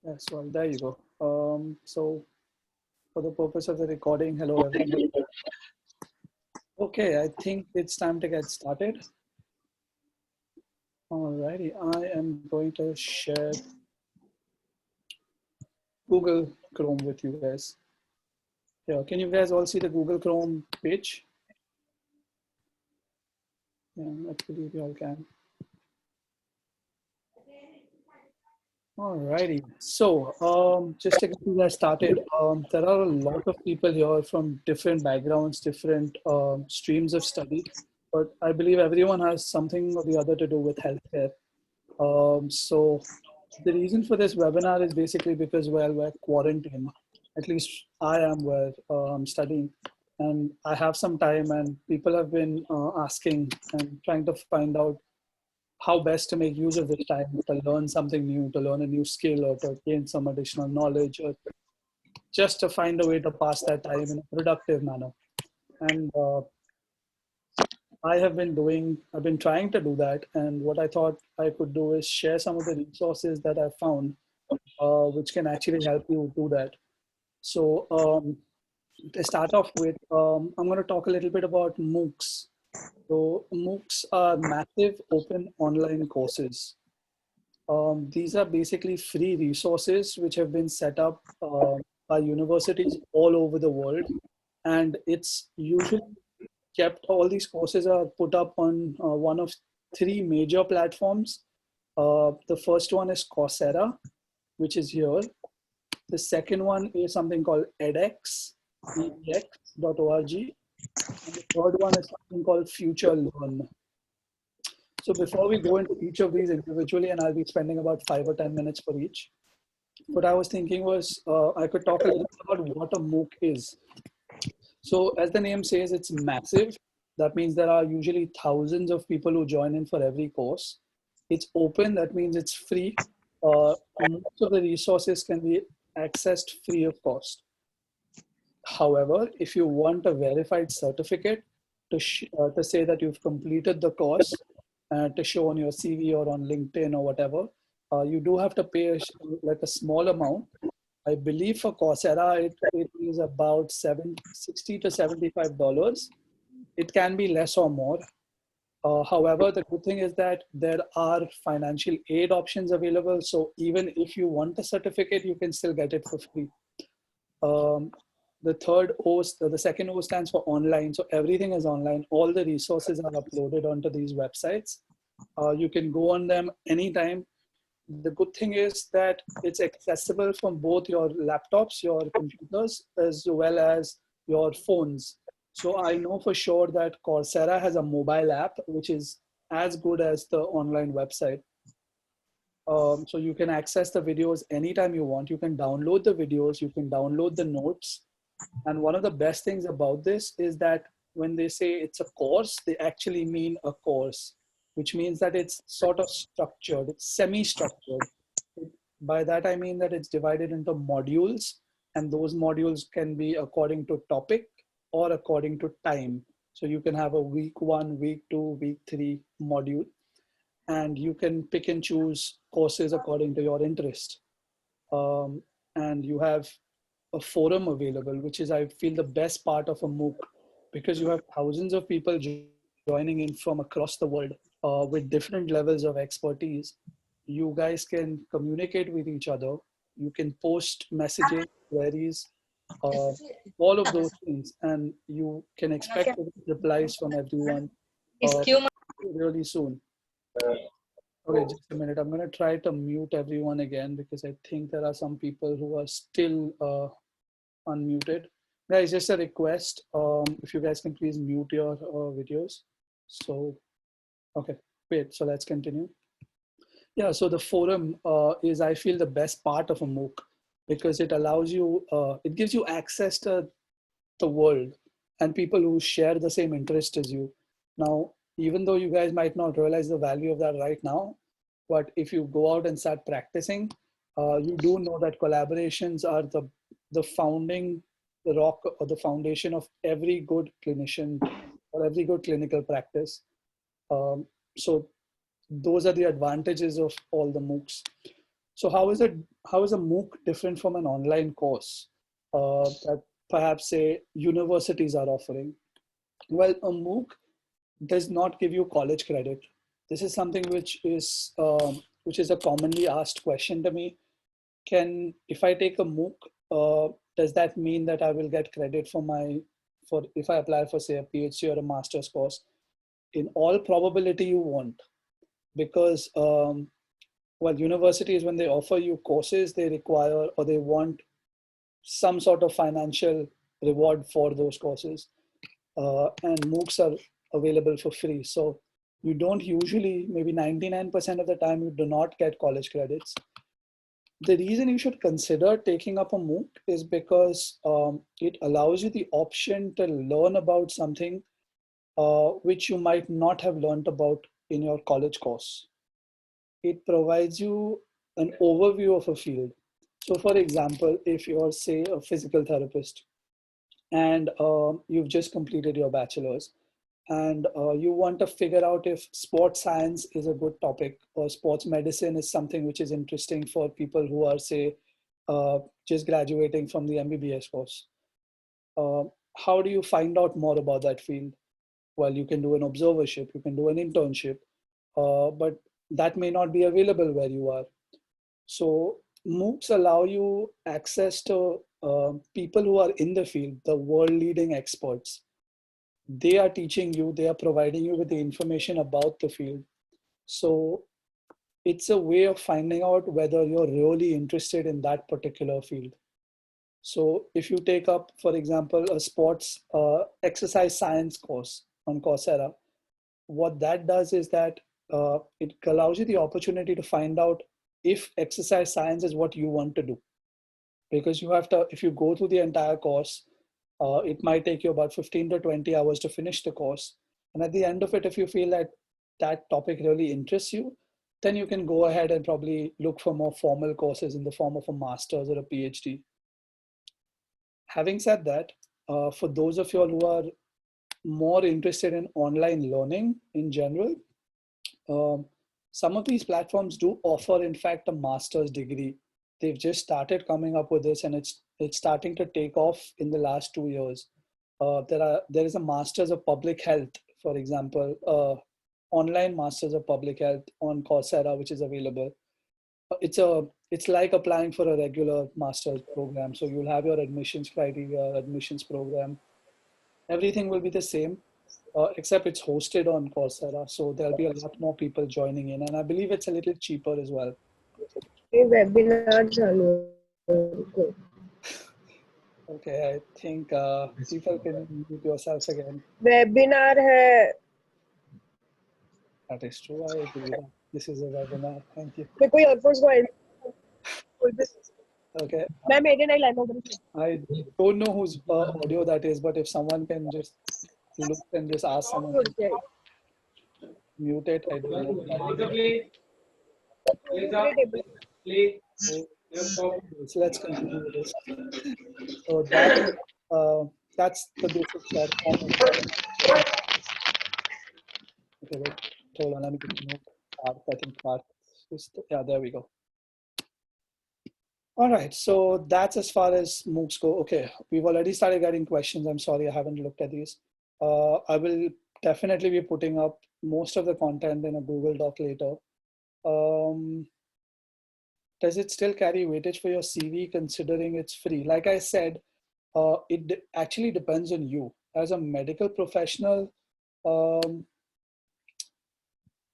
Yes, well, there you go. So for the purpose of the recording, hello everyone. Okay, I think it's time to get started. Alrighty, I am going to share Google Chrome with you guys. Yeah, can you guys all see the Google Chrome page? Yeah, I believe you all can. Alrighty, so just to get you guys started, there are a lot of people here from different backgrounds, different streams of study, but I believe everyone has something or the other to do with healthcare. So the reason for this webinar is basically because, well, we're quarantined. At least I am where I'm studying, and I have some time, and people have been asking and trying to find out how best to make use of this time to learn something new, to learn a new skill, or to gain some additional knowledge, or just to find a way to pass that time in a productive manner. And I've been trying to do that. And what I thought I could do is share some of the resources that I found, which can actually help you do that. So to start off with, I'm going to talk a little bit about Moocs. So Moocs are massive open online courses. These are basically free resources which have been set up by universities all over the world. And it's usually all these courses are put up on one of three major platforms. The first one is Coursera, which is here. The second one is something called edX, edx.org. And the third one is something called Future Learn. So before we go into each of these individually, and I'll be spending about 5 or 10 minutes for each, what I was thinking was I could talk a little bit about what a Mooc is. So as the name says, it's massive. That means there are usually thousands of people who join in for every course. It's open, that means it's free. Most of the resources can be accessed free of cost. However, if you want a verified certificate to say that you've completed the course, to show on your CV or on LinkedIn or whatever, you do have to pay like a small amount. I believe for Coursera, it is about $60 to $75. It can be less or more. However, the good thing is that there are financial aid options available. So even if you want a certificate, you can still get it for free. The second O stands for online. So everything is online. All the resources are uploaded onto these websites. You can go on them anytime. The good thing is that it's accessible from both your laptops, your computers, as well as your phones. So I know for sure that Coursera has a mobile app, which is as good as the online website. So you can access the videos anytime you want. You can download the videos, you can download the notes. And one of the best things about this is that when they say it's a course, they actually mean a course, which means that it's sort of structured, it's semi-structured. By that, I mean that it's divided into modules, and those modules can be according to topic or according to time. So you can have a week 1, week 2, week 3 module, and you can pick and choose courses according to your interest. And you have a forum available, which is, I feel, the best part of a Mooc, because you have thousands of people joining in from across the world with different levels of expertise. You guys can communicate with each other. You can post messages, queries, all of those things, and you can expect replies from everyone really soon. Okay, just a minute. I'm going to try to mute everyone again because I think there are some people who are still unmuted. Guys, just a request. If you guys can please mute your videos. So, okay, wait, so let's continue. Yeah, so the forum is, I feel, the best part of a Mooc because it allows you, it gives you access to the world and people who share the same interest as you. Now, even though you guys might not realize the value of that right now, but if you go out and start practicing, you do know that collaborations are the rock or the foundation of every good clinician or every good clinical practice. So those are the advantages of all the Moocs. So how is it how is a MOOC different from an online course that perhaps say universities are offering? Well, a MOOC does not give you college credit. This is something which is a commonly asked question to me. If I take a MOOC, does that mean that I will get credit for if I apply for say a PhD or a master's course? In all probability, you won't, because well, universities, when they offer you courses, they require or they want some sort of financial reward for those courses, and MOOCs are available for free. So you don't usually, maybe 99% of the time, you do not get college credits. The reason you should consider taking up a MOOC is because it allows you the option to learn about something which you might not have learned about in your college course. It provides you an overview of a field. So for example, if you're say a physical therapist and you've just completed your bachelor's, and you want to figure out if sports science is a good topic or sports medicine is something which is interesting for people who are say just graduating from the MBBS course. How do you find out more about that field? Well, you can do an observership, you can do an internship, but that may not be available where you are. So MOOCs allow you access to people who are in the field, the world leading experts. They are teaching you, they are providing you with the information about the field. So it's a way of finding out whether you're really interested in that particular field. So if you take up, for example, a sports exercise science course on Coursera, what that does is that it allows you the opportunity to find out if exercise science is what you want to do. Because you have to, if you go through the entire course, it might take you about 15 to 20 hours to finish the course. And at the end of it, if you feel that that topic really interests you, then you can go ahead and probably look for more formal courses in the form of a master's or a PhD. Having said that, for those of you all who are more interested in online learning in general, some of these platforms do offer, in fact, a master's degree. They've just started coming up with this, and it's starting to take off in the last 2 years. There is a master's of public health, for example, online masters of public health on Coursera, which is available. It's like applying for a regular master's program. So you'll have your admissions criteria, admissions program. Everything will be the same, except it's hosted on Coursera. So there'll be a lot more people joining in, and I believe it's a little cheaper as well. webinar चालू है. Okay, I think people can mute yourselves again. Webinar है. That is true. I agree that this is a webinar. Thank you. कोई earphones को Okay. मैं मेरे नहीं लाया. I don't know whose audio that is, but if someone can just look and just ask someone to mute it, I don't know. So let's continue with this. So that's the basic platform. Okay, wait, hold on, let me get note. I think part. Yeah, there we go. All right, so that's as far as MOOCs go. Okay, we've already started getting questions. I'm sorry, I haven't looked at these. I will definitely be putting up most of the content in a Google Doc later. Does it still carry weightage for your CV considering it's free? Like I said, it actually depends on you. As a medical professional,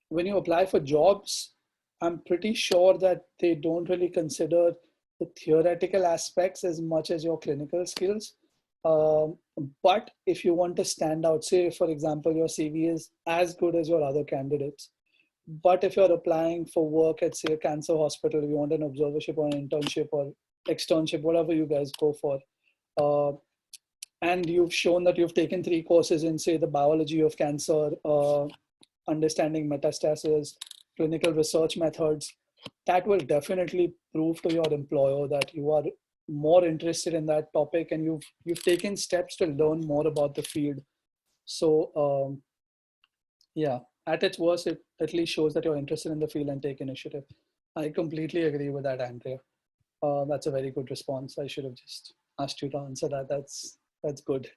when you apply for jobs, I'm pretty sure that they don't really consider the theoretical aspects as much as your clinical skills. But if you want to stand out, say, for example, your CV is as good as your other candidates, but if you're applying for work at, say, a cancer hospital, you want an observership or an internship or externship, whatever you guys go for, and you've shown that you've taken 3 courses in, say, the biology of cancer, understanding metastasis, clinical research methods, that will definitely prove to your employer that you are more interested in that topic and you've taken steps to learn more about the field. So yeah, at its worst, it at least shows that you're interested in the field and take initiative. I completely agree with that, Andrea. That's a very good response. I should have just asked you to answer that. That's good.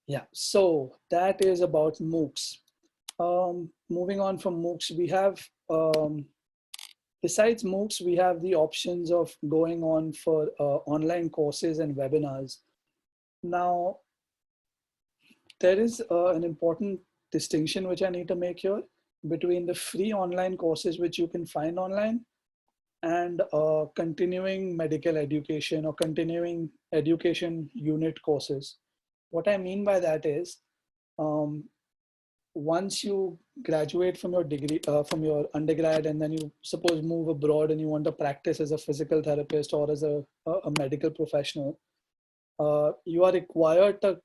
Yeah, so that is about MOOCs. Moving on from MOOCs, we have, besides MOOCs, we have the options of going on for online courses and webinars. Now, there is an important distinction which I need to make here between the free online courses which you can find online and continuing medical education or continuing education unit courses. What I mean by that is, once you graduate from your degree, from your undergrad, and then you suppose move abroad and you want to practice as a physical therapist or as a medical professional, you are required to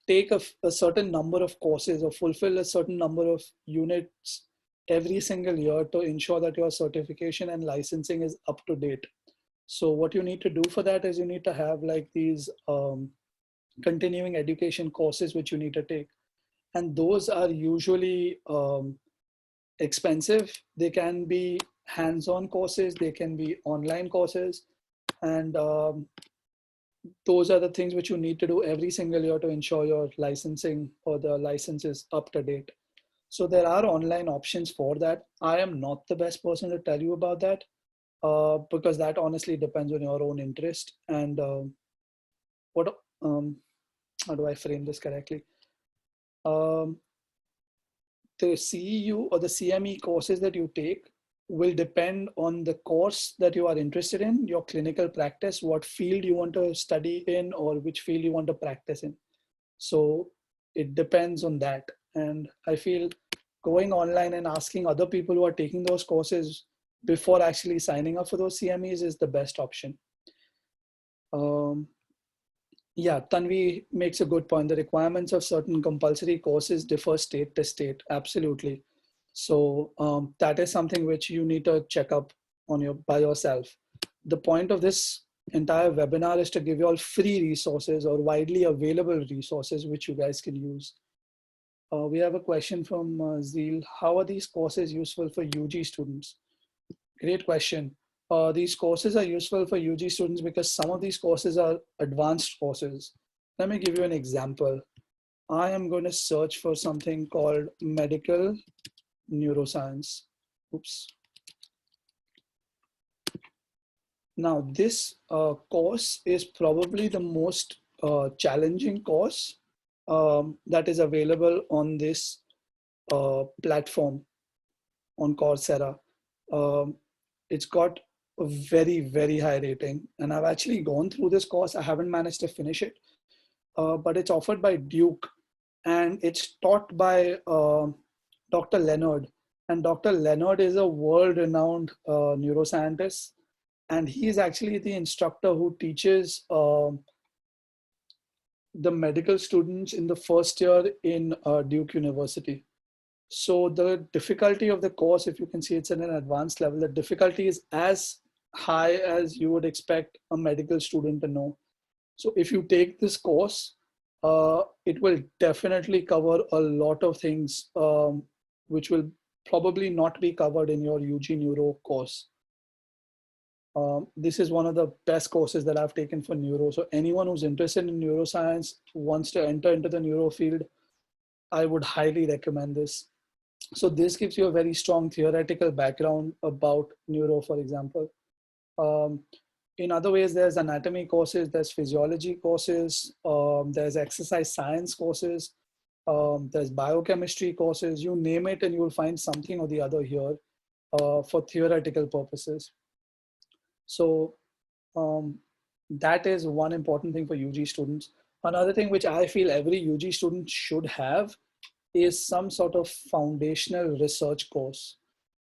take a certain number of courses or fulfill a certain number of units every single year to ensure that your certification and licensing is up to date. So what you need to do for that is you need to have like these continuing education courses which you need to take. And those are usually expensive. They can be hands-on courses, they can be online courses. And those are the things which you need to do every single year to ensure your licensing or the license is up to date. So there are online options for that. I am not the best person to tell you about that because that honestly depends on your own interest and how do I frame this correctly? The CEU or the CME courses that you take will depend on the course that you are interested in, your clinical practice, what field you want to study in or which field you want to practice in. So it depends on that. And I feel going online and asking other people who are taking those courses before actually signing up for those CMEs is the best option. Yeah, Tanvi makes a good point. The requirements of certain compulsory courses differ state to state. Absolutely. So that is something which you need to check up on by yourself. The point of this entire webinar is to give you all free resources or widely available resources which you guys can use. We have a question from Zeel. How are these courses useful for UG students? Great question. These courses are useful for UG students because some of these courses are advanced courses. Let me give you an example. I am going to search for something called medical neuroscience. Oops. Now this course is probably the most challenging course that is available on this platform on Coursera. It's got a very, very high rating. And I've actually gone through this course. I haven't managed to finish it, but it's offered by Duke and it's taught by Dr. Leonard. And Dr. Leonard is a world-renowned neuroscientist. And he is actually the instructor who teaches the medical students in the first year in Duke University. So the difficulty of the course, if you can see it's at an advanced level, the difficulty is as high as you would expect a medical student to know. So if you take this course, it will definitely cover a lot of things which will probably not be covered in your UG Neuro course. This is one of the best courses that I've taken for neuro. So anyone who's interested in neuroscience, wants to enter into the neuro field, I would highly recommend this. So this gives you a very strong theoretical background about neuro, for example. In other ways, there's anatomy courses, there's physiology courses, there's exercise science courses, there's biochemistry courses, you name it and you'll find something or the other here for theoretical purposes. So that is one important thing for UG students. Another thing which I feel every UG student should have is some sort of foundational research course.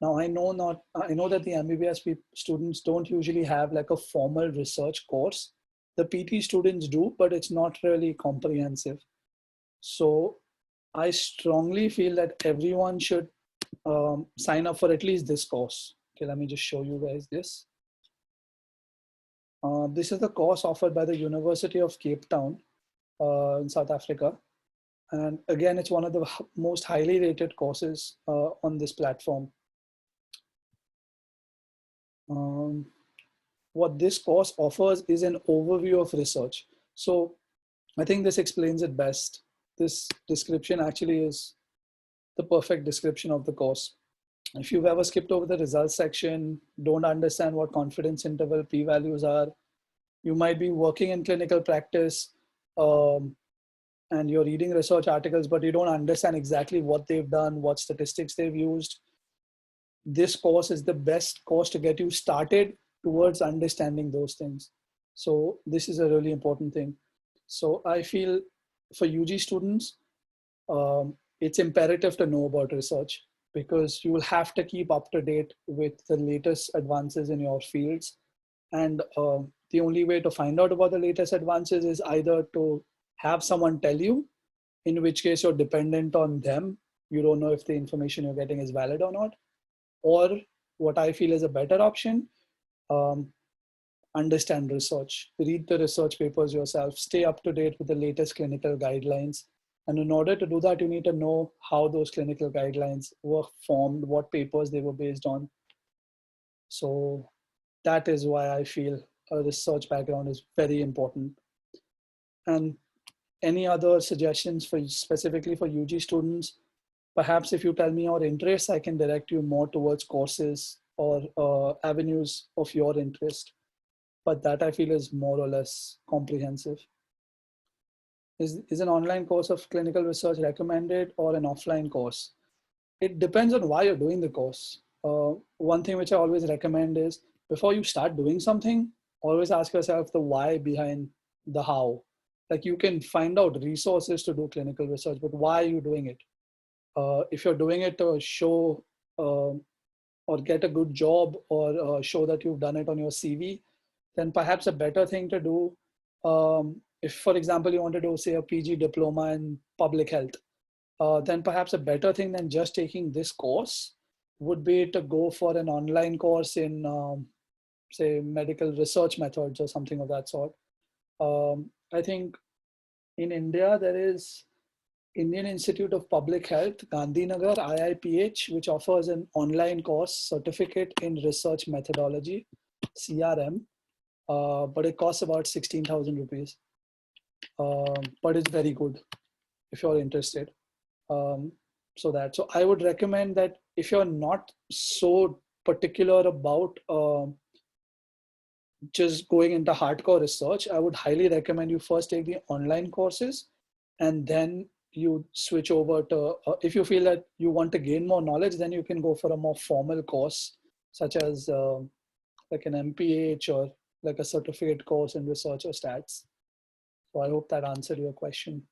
Now I know that the MBBS students don't usually have like a formal research course. The PT students do, but it's not really comprehensive. So I strongly feel that everyone should sign up for at least this course. Okay, let me just show you guys this. This is the course offered by the University of Cape Town in South Africa. And again, it's one of the most highly rated courses on this platform. What this course offers is an overview of research. So I think this explains it best. This description actually is the perfect description of the course. If you've ever skipped over the results section, don't understand what confidence interval p-values are, you might be working in clinical practice and you're reading research articles, but you don't understand exactly what they've done, what statistics they've used. This course is the best course to get you started towards understanding those things. So this is a really important thing. So I feel for UG students, it's imperative to know about research because you will have to keep up to date with the latest advances in your fields. And the only way to find out about the latest advances is either to have someone tell you, in which case you're dependent on them. You don't know if the information you're getting is valid or not. Or what I feel is a better option, understand research, read the research papers yourself, stay up to date with the latest clinical guidelines. And in order to do that, you need to know how those clinical guidelines were formed, what papers they were based on. So that is why I feel a research background is very important. And any other suggestions for specifically for UG students? Perhaps if you tell me your interests, I can direct you more towards courses or avenues of your interest. But that I feel is more or less comprehensive. Is an online course of clinical research recommended or an offline course? It depends on why you're doing the course. One thing which I always recommend is before you start doing something, always ask yourself the why behind the how. Like you can find out resources to do clinical research, but why are you doing it? If you're doing it to show or get a good job or show that you've done it on your CV, then perhaps a better thing to do, if for example you want to do say a PG diploma in public health, then perhaps a better thing than just taking this course would be to go for an online course in say medical research methods or something of that sort. I think in India there is Indian Institute of Public Health, Gandhinagar, IIPH, which offers an online course, Certificate in Research Methodology, CRM, but it costs about 16,000 rupees. But it's very good if you're interested. So I would recommend that if you're not so particular about just going into hardcore research, I would highly recommend you first take the online courses and then you switch over to, if you feel that you want to gain more knowledge, then you can go for a more formal course, such as like an MPH or like a certificate course in research or stats. So I hope that answered your question.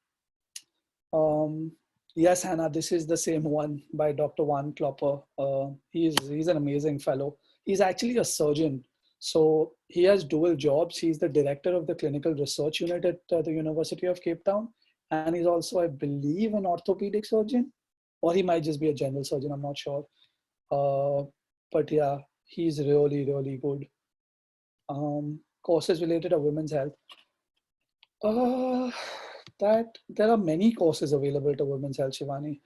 Yes, Hannah, this is the same one by Dr. Van Klopper. He's an amazing fellow. He's actually a surgeon. So he has dual jobs. He's the director of the clinical research unit at the University of Cape Town. And he's also, I believe, an orthopedic surgeon, or he might just be a general surgeon. I'm not sure. But yeah, he's really, really good. Courses related to women's health. That there are many courses available to women's health, Shivani,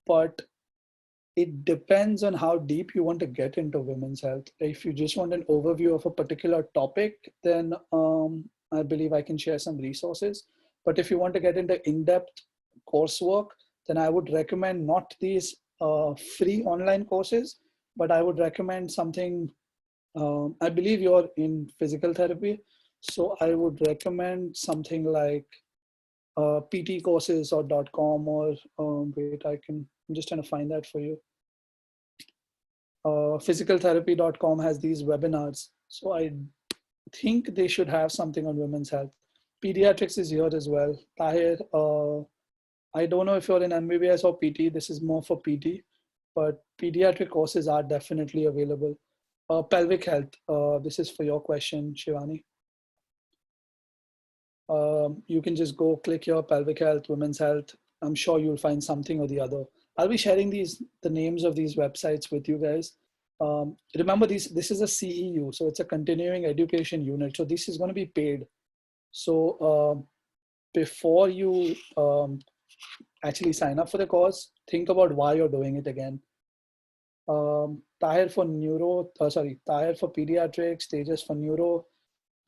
but it depends on how deep you want to get into women's health. If you just want an overview of a particular topic, then I believe I can share some resources. But if you want to get into in-depth coursework, then I would recommend not these free online courses, but I would recommend something. I believe you're in physical therapy, so I would recommend something like PT courses or .com or wait, I'm just trying to find that for you. Physicaltherapy.com has these webinars. So I think they should have something on women's health. Pediatrics is here as well. Tahir, I don't know if you're in MBBS or PT. This is more for PT, but pediatric courses are definitely available. Pelvic health, this is for your question, Shivani. You can just go click your pelvic health, women's health. I'm sure you'll find something or the other. I'll be sharing the names of these websites with you guys. Remember, this is a CEU, so it's a continuing education unit. So this is going to be paid. So before you actually sign up for the course, think about why you're doing it again. Tahir for Tahir for pediatrics, Tejas for neuro.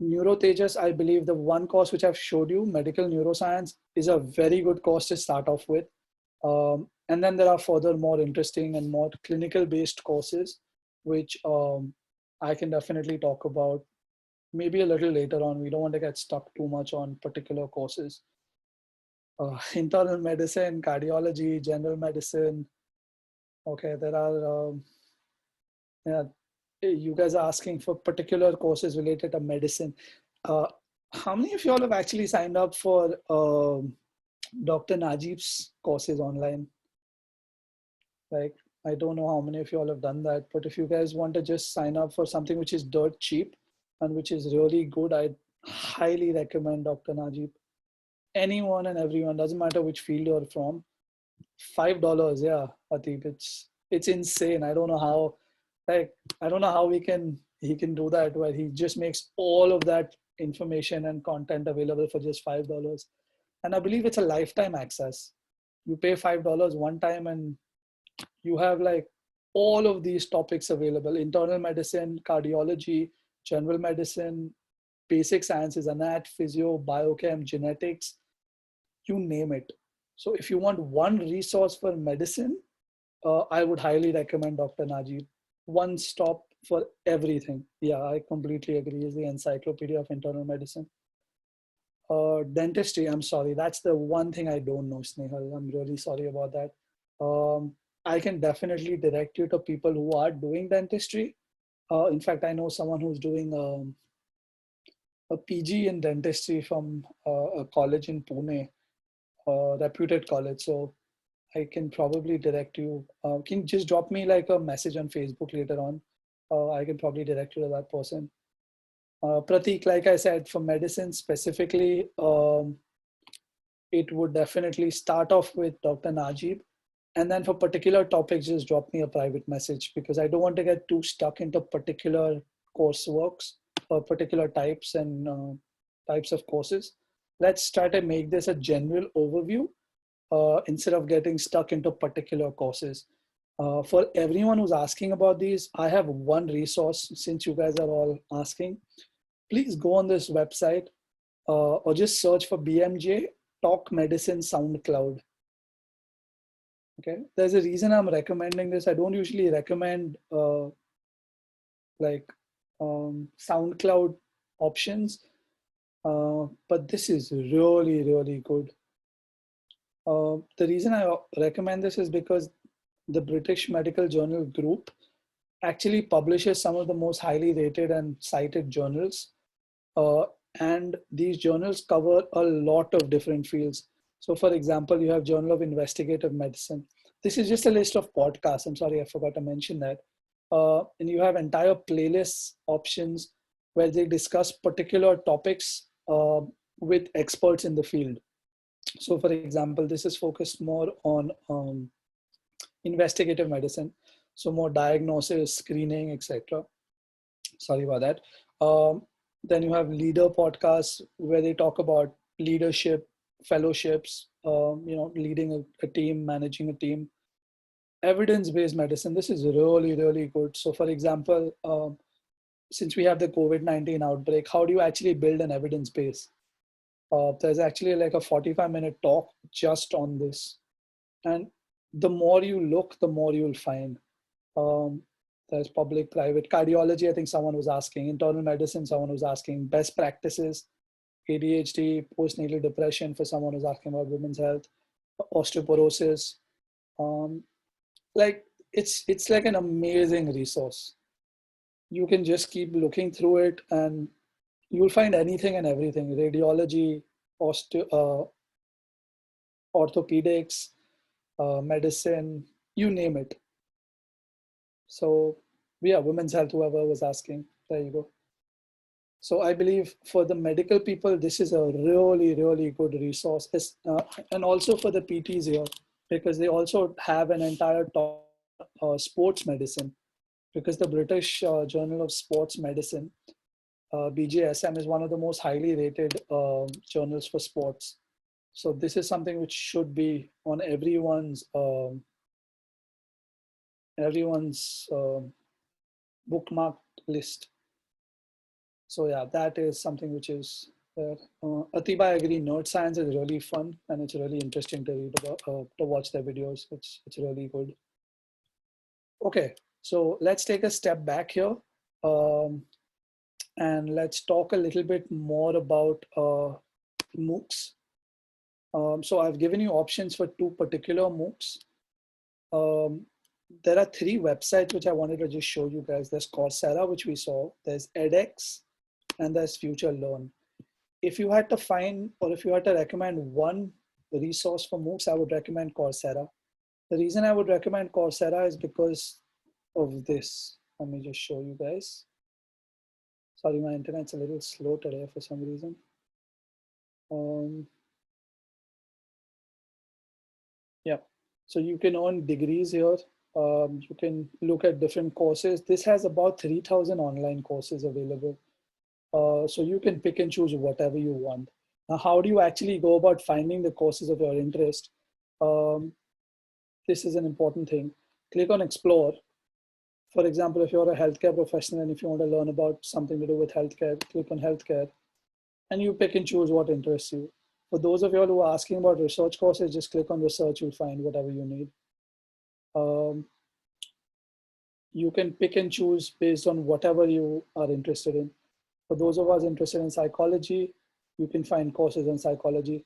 Neuro Tejas, I believe the one course which I've showed you, medical neuroscience, is a very good course to start off with. And then there are further more interesting and more clinical based courses, which I can definitely talk about maybe a little later on. We don't want to get stuck too much on particular courses. Internal medicine, cardiology, general medicine. Okay, there are, yeah, you guys are asking for particular courses related to medicine. How many of you all have actually signed up for Dr. Najib's courses online? Like, I don't know how many of you all have done that, but if you guys want to just sign up for something which is dirt cheap and which is really good, I'd highly recommend Dr. Najib. Anyone and everyone, doesn't matter which field you're from. $5, yeah, Ateeb, it's insane. I don't know how, like, I don't know how he can do that, where he just makes all of that information and content available for just $5. And I believe it's a lifetime access. You pay $5 one time and you have like all of these topics available: internal medicine, cardiology, general medicine, basic sciences, anat, physio, biochem, genetics, you name it. So if you want one resource for medicine, I would highly recommend Dr. Najib. One stop for everything. Yeah, I completely agree. Is the encyclopedia of internal medicine. Dentistry, I'm sorry. That's the one thing I don't know, Snehal. I'm really sorry about that. I can definitely direct you to people who are doing dentistry. In fact, I know someone who's doing a PG in dentistry from a college in Pune, a reputed college. So I can probably direct you. Can you just drop me like a message on Facebook later on? I can probably direct you to that person. Pratik, like I said, for medicine specifically, it would definitely start off with Dr. Najib. And then for particular topics, just drop me a private message, because I don't want to get too stuck into particular courseworks or particular types and types of courses. Let's try to make this a general overview instead of getting stuck into particular courses. For everyone who's asking about these, I have one resource. Since you guys are all asking, please go on this website or just search for BMJ Talk Medicine SoundCloud. Okay, there's a reason I'm recommending this. I don't usually recommend SoundCloud options, but this is really, really good. The reason I recommend this is because the British Medical Journal group actually publishes some of the most highly rated and cited journals. And these journals cover a lot of different fields. So for example, you have Journal of Investigative Medicine. This is just a list of podcasts. I'm sorry, I forgot to mention that. And you have entire playlists options where they discuss particular topics with experts in the field. So for example, this is focused more on investigative medicine. So more diagnosis, screening, etc. Sorry about that. Then you have leader podcasts where they talk about leadership, fellowships, leading a team, managing a team. Evidence-based medicine, this is really, really good. So for example, since we have the COVID-19 outbreak, how do you actually build an evidence base? There's actually like a 45-minute talk just on this. And the more you look, the more you'll find. There's public, private, cardiology, I think someone was asking, internal medicine, someone was asking, best practices, ADHD, postnatal depression for someone who's asking about women's health, osteoporosis. Like it's like an amazing resource. You can just keep looking through it and you'll find anything and everything: radiology, orthopedics, medicine, you name it. So yeah, women's health, whoever was asking, there you go. So I believe for the medical people, this is a really, really good resource. And also for the PTs here, because they also have an entire talk sports medicine, because the British Journal of Sports Medicine, BJSM, is one of the most highly rated journals for sports. So this is something which should be on everyone's everyone's bookmarked list. So yeah, that is something which is there. Ateeb, I agree. Nerd science is really fun and it's really interesting to read about, to watch their videos. It's really good. Okay, so let's take a step back here, and let's talk a little bit more about Moocs. So I've given you options for 2 particular Moocs. There are 3 websites which I wanted to just show you guys. There's Coursera, which we saw. There's edX, and there's Future Learn. If you had to find, or if you had to recommend one resource for Moocs, I would recommend Coursera. The reason I would recommend Coursera is because of this. Let me just show you guys. Sorry, my internet's a little slow today for some reason. Yeah, so you can earn degrees here. You can look at different courses. This has about 3,000 online courses available. So you can pick and choose whatever you want. Now, how do you actually go about finding the courses of your interest? This is an important thing. Click on Explore. For example, if you're a healthcare professional and if you want to learn about something to do with healthcare, click on Healthcare, and you pick and choose what interests you. For those of you who are asking about research courses, just click on Research, you'll find whatever you need. You can pick and choose based on whatever you are interested in. For those of us interested in psychology, you can find courses on psychology.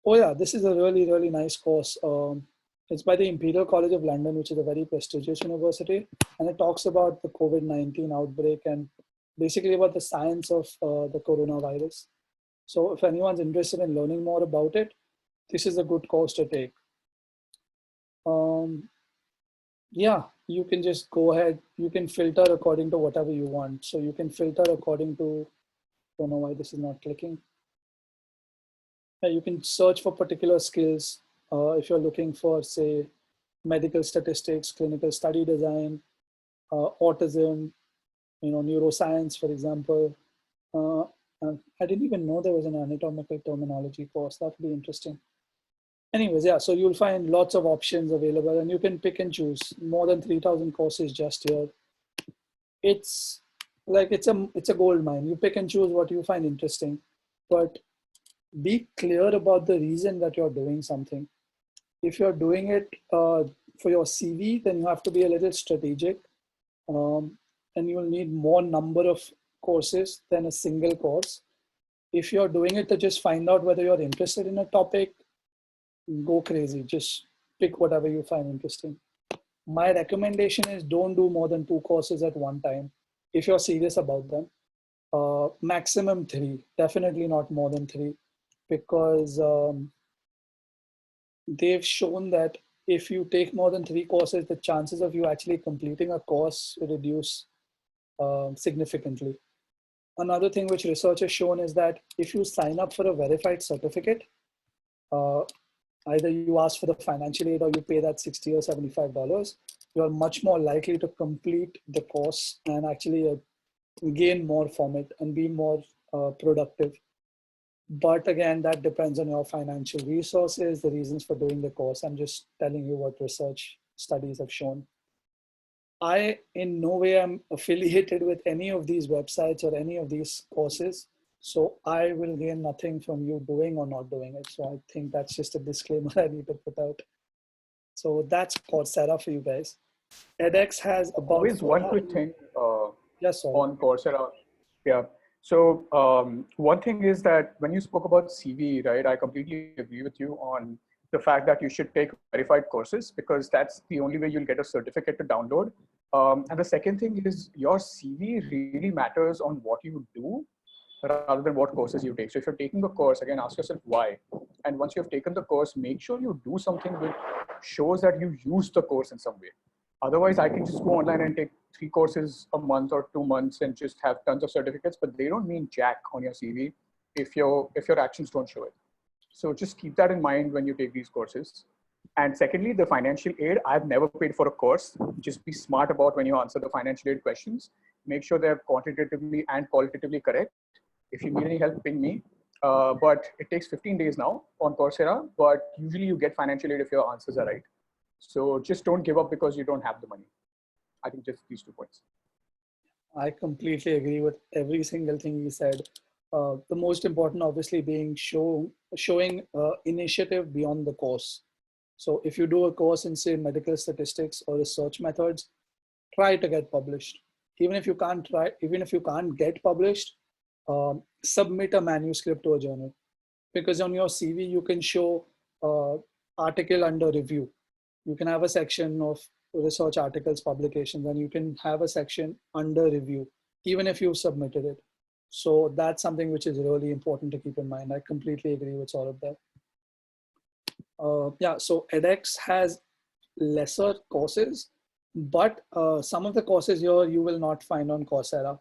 Oh yeah, this is a really, really nice course. It's by the Imperial College of London, which is a very prestigious university. And it talks about the COVID-19 outbreak and basically about the science of the coronavirus. So if anyone's interested in learning more about it, this is a good course to take. Yeah, you can just go ahead. You can filter according to whatever you want. So you can filter according to, don't know why this is not clicking. You can search for particular skills. If you're looking for, say, medical statistics, clinical study design, autism, neuroscience, for example. I didn't even know there was an anatomical terminology course. That would be interesting. Anyways, yeah, so you'll find lots of options available and you can pick and choose. More than 3,000 courses just here. It's like, it's a gold mine. You pick and choose what you find interesting, but be clear about the reason that you're doing something. If you're doing it for your CV, then you have to be a little strategic, and you'll need more number of courses than a single course. If you're doing it to just find out whether you're interested in a topic, go crazy. Just pick whatever you find interesting. My recommendation is don't do more than 2 courses at one time if you're serious about them. Maximum 3, definitely not more than 3, because they've shown that if you take more than 3 courses, the chances of you actually completing a course reduce significantly. Another thing which research has shown is that if you sign up for a verified certificate, either you ask for the financial aid or you pay that $60 or $75, you're much more likely to complete the course and actually gain more from it and be more productive. But again, that depends on your financial resources, the reasons for doing the course. I'm just telling you what research studies have shown. I in no way am affiliated with any of these websites or any of these courses. So I will gain nothing from you doing or not doing it. So I think that's just a disclaimer I need to put out. So that's Coursera for you guys. edX has about— Always one quick thing yes, on Coursera. Yeah. So one thing is that when you spoke about CV, right, I completely agree with you on the fact that you should take verified courses because that's the only way you'll get a certificate to download. And the second thing is your CV really matters on what you do rather than what courses you take. So if you're taking a course, again, ask yourself why. And once you've taken the course, make sure you do something which shows that you use the course in some way. Otherwise, I can just go online and take 3 courses a month or 2 months and just have tons of certificates, but they don't mean jack on your CV if your actions don't show it. So just keep that in mind when you take these courses. And secondly, the financial aid, I've never paid for a course. Just be smart about when you answer the financial aid questions. Make sure they're quantitatively and qualitatively correct. If you need any help, ping me. But it takes 15 days now on Coursera, but usually you get financial aid if your answers are right. So just don't give up because you don't have the money. I think just these 2 points. I completely agree with every single thing you said. The most important, obviously, being showing initiative beyond the course. So if you do a course in, say, medical statistics or research methods, try to get published. Even if you can't get published, submit a manuscript to a journal. Because on your CV, you can show article under review. You can have a section of research articles, publications, and you can have a section under review, even if you've submitted it. So that's something which is really important to keep in mind. I completely agree with Saurabh there. Yeah, so edX has lesser courses, but some of the courses here you will not find on Coursera.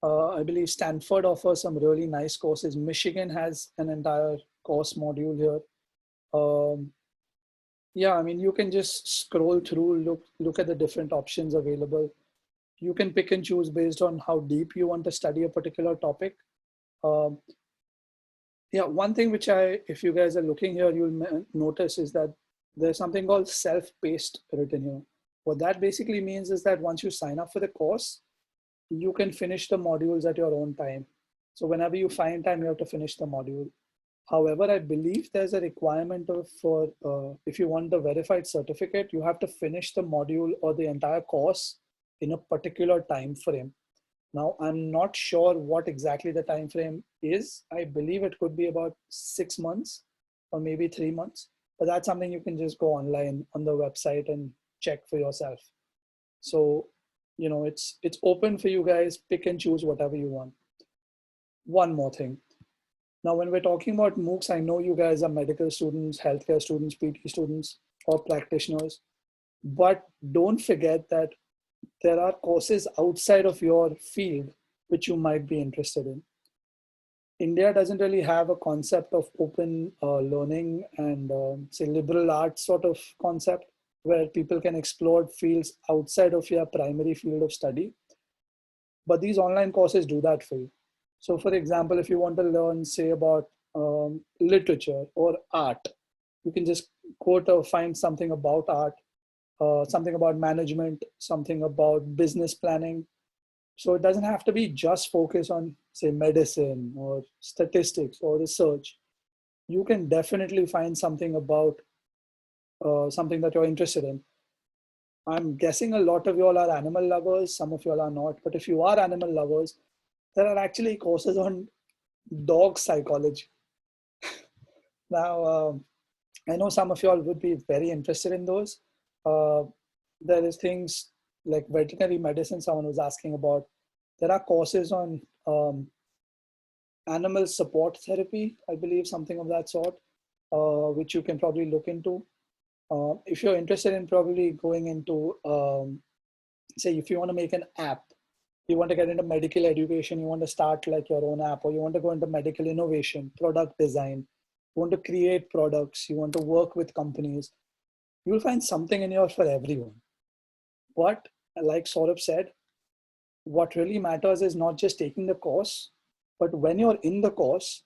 I believe Stanford offers some really nice courses. Michigan has an entire course module here. Yeah, I mean, you can just scroll through, look at the different options available. You can pick and choose based on how deep you want to study a particular topic. Yeah, one thing which if you guys are looking here, you'll notice is that there's something called self-paced written here. What that basically means is that once you sign up for the course, you can finish the modules at your own time. So whenever you find time, you have to finish the module. However, I believe there's a requirement for if you want the verified certificate, you have to finish the module or the entire course in a particular time frame. Now, I'm not sure what exactly the time frame is. I believe it could be about 6 months or maybe 3 months, but that's something you can just go online on the website and check for yourself. So, you know, it's open for you guys, pick and choose whatever you want. One more thing. Now, when we're talking about Moocs, I know you guys are medical students, healthcare students, PT students, or practitioners, but don't forget that there are courses outside of your field which you might be interested in. India doesn't really have a concept of open learning and say liberal arts sort of concept where people can explore fields outside of your primary field of study. But these online courses do that for you. So for example, if you want to learn, say, about literature or art, you can just go to find something about art, something about management, something about business planning. So it doesn't have to be just focus on, say, medicine or statistics or research. You can definitely find something about something that you're interested in. I'm guessing a lot of y'all are animal lovers, some of y'all are not, but if you are animal lovers, there are actually courses on dog psychology. Now, I know some of y'all would be very interested in those. There is things like veterinary medicine, someone was asking about. There are courses on animal support therapy, I believe, something of that sort, which you can probably look into. If you're interested in probably going into, say, if you want to make an app, you want to get into medical education, you want to start like your own app, or you want to go into medical innovation, product design, you want to create products, you want to work with companies, you'll find something in here for everyone. But like Saurabh said, what really matters is not just taking the course, but when you're in the course,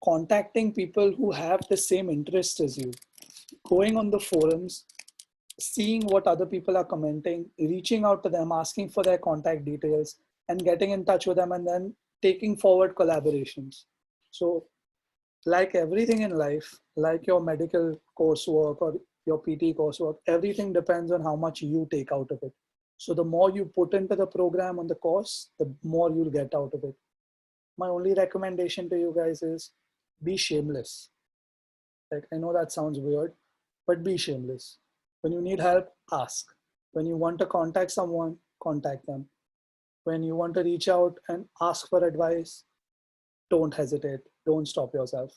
contacting people who have the same interests as you, going on the forums, seeing what other people are commenting, reaching out to them, asking for their contact details, and getting in touch with them, and then taking forward collaborations. So like everything in life, like your medical coursework or your PT coursework, everything depends on how much you take out of it. So the more you put into the program on the course, the more you'll get out of it. My only recommendation to you guys is be shameless. Like, I know that sounds weird, but be shameless. When you need help, ask. When you want to contact someone, contact them. When you want to reach out and ask for advice, don't hesitate. Don't stop yourself.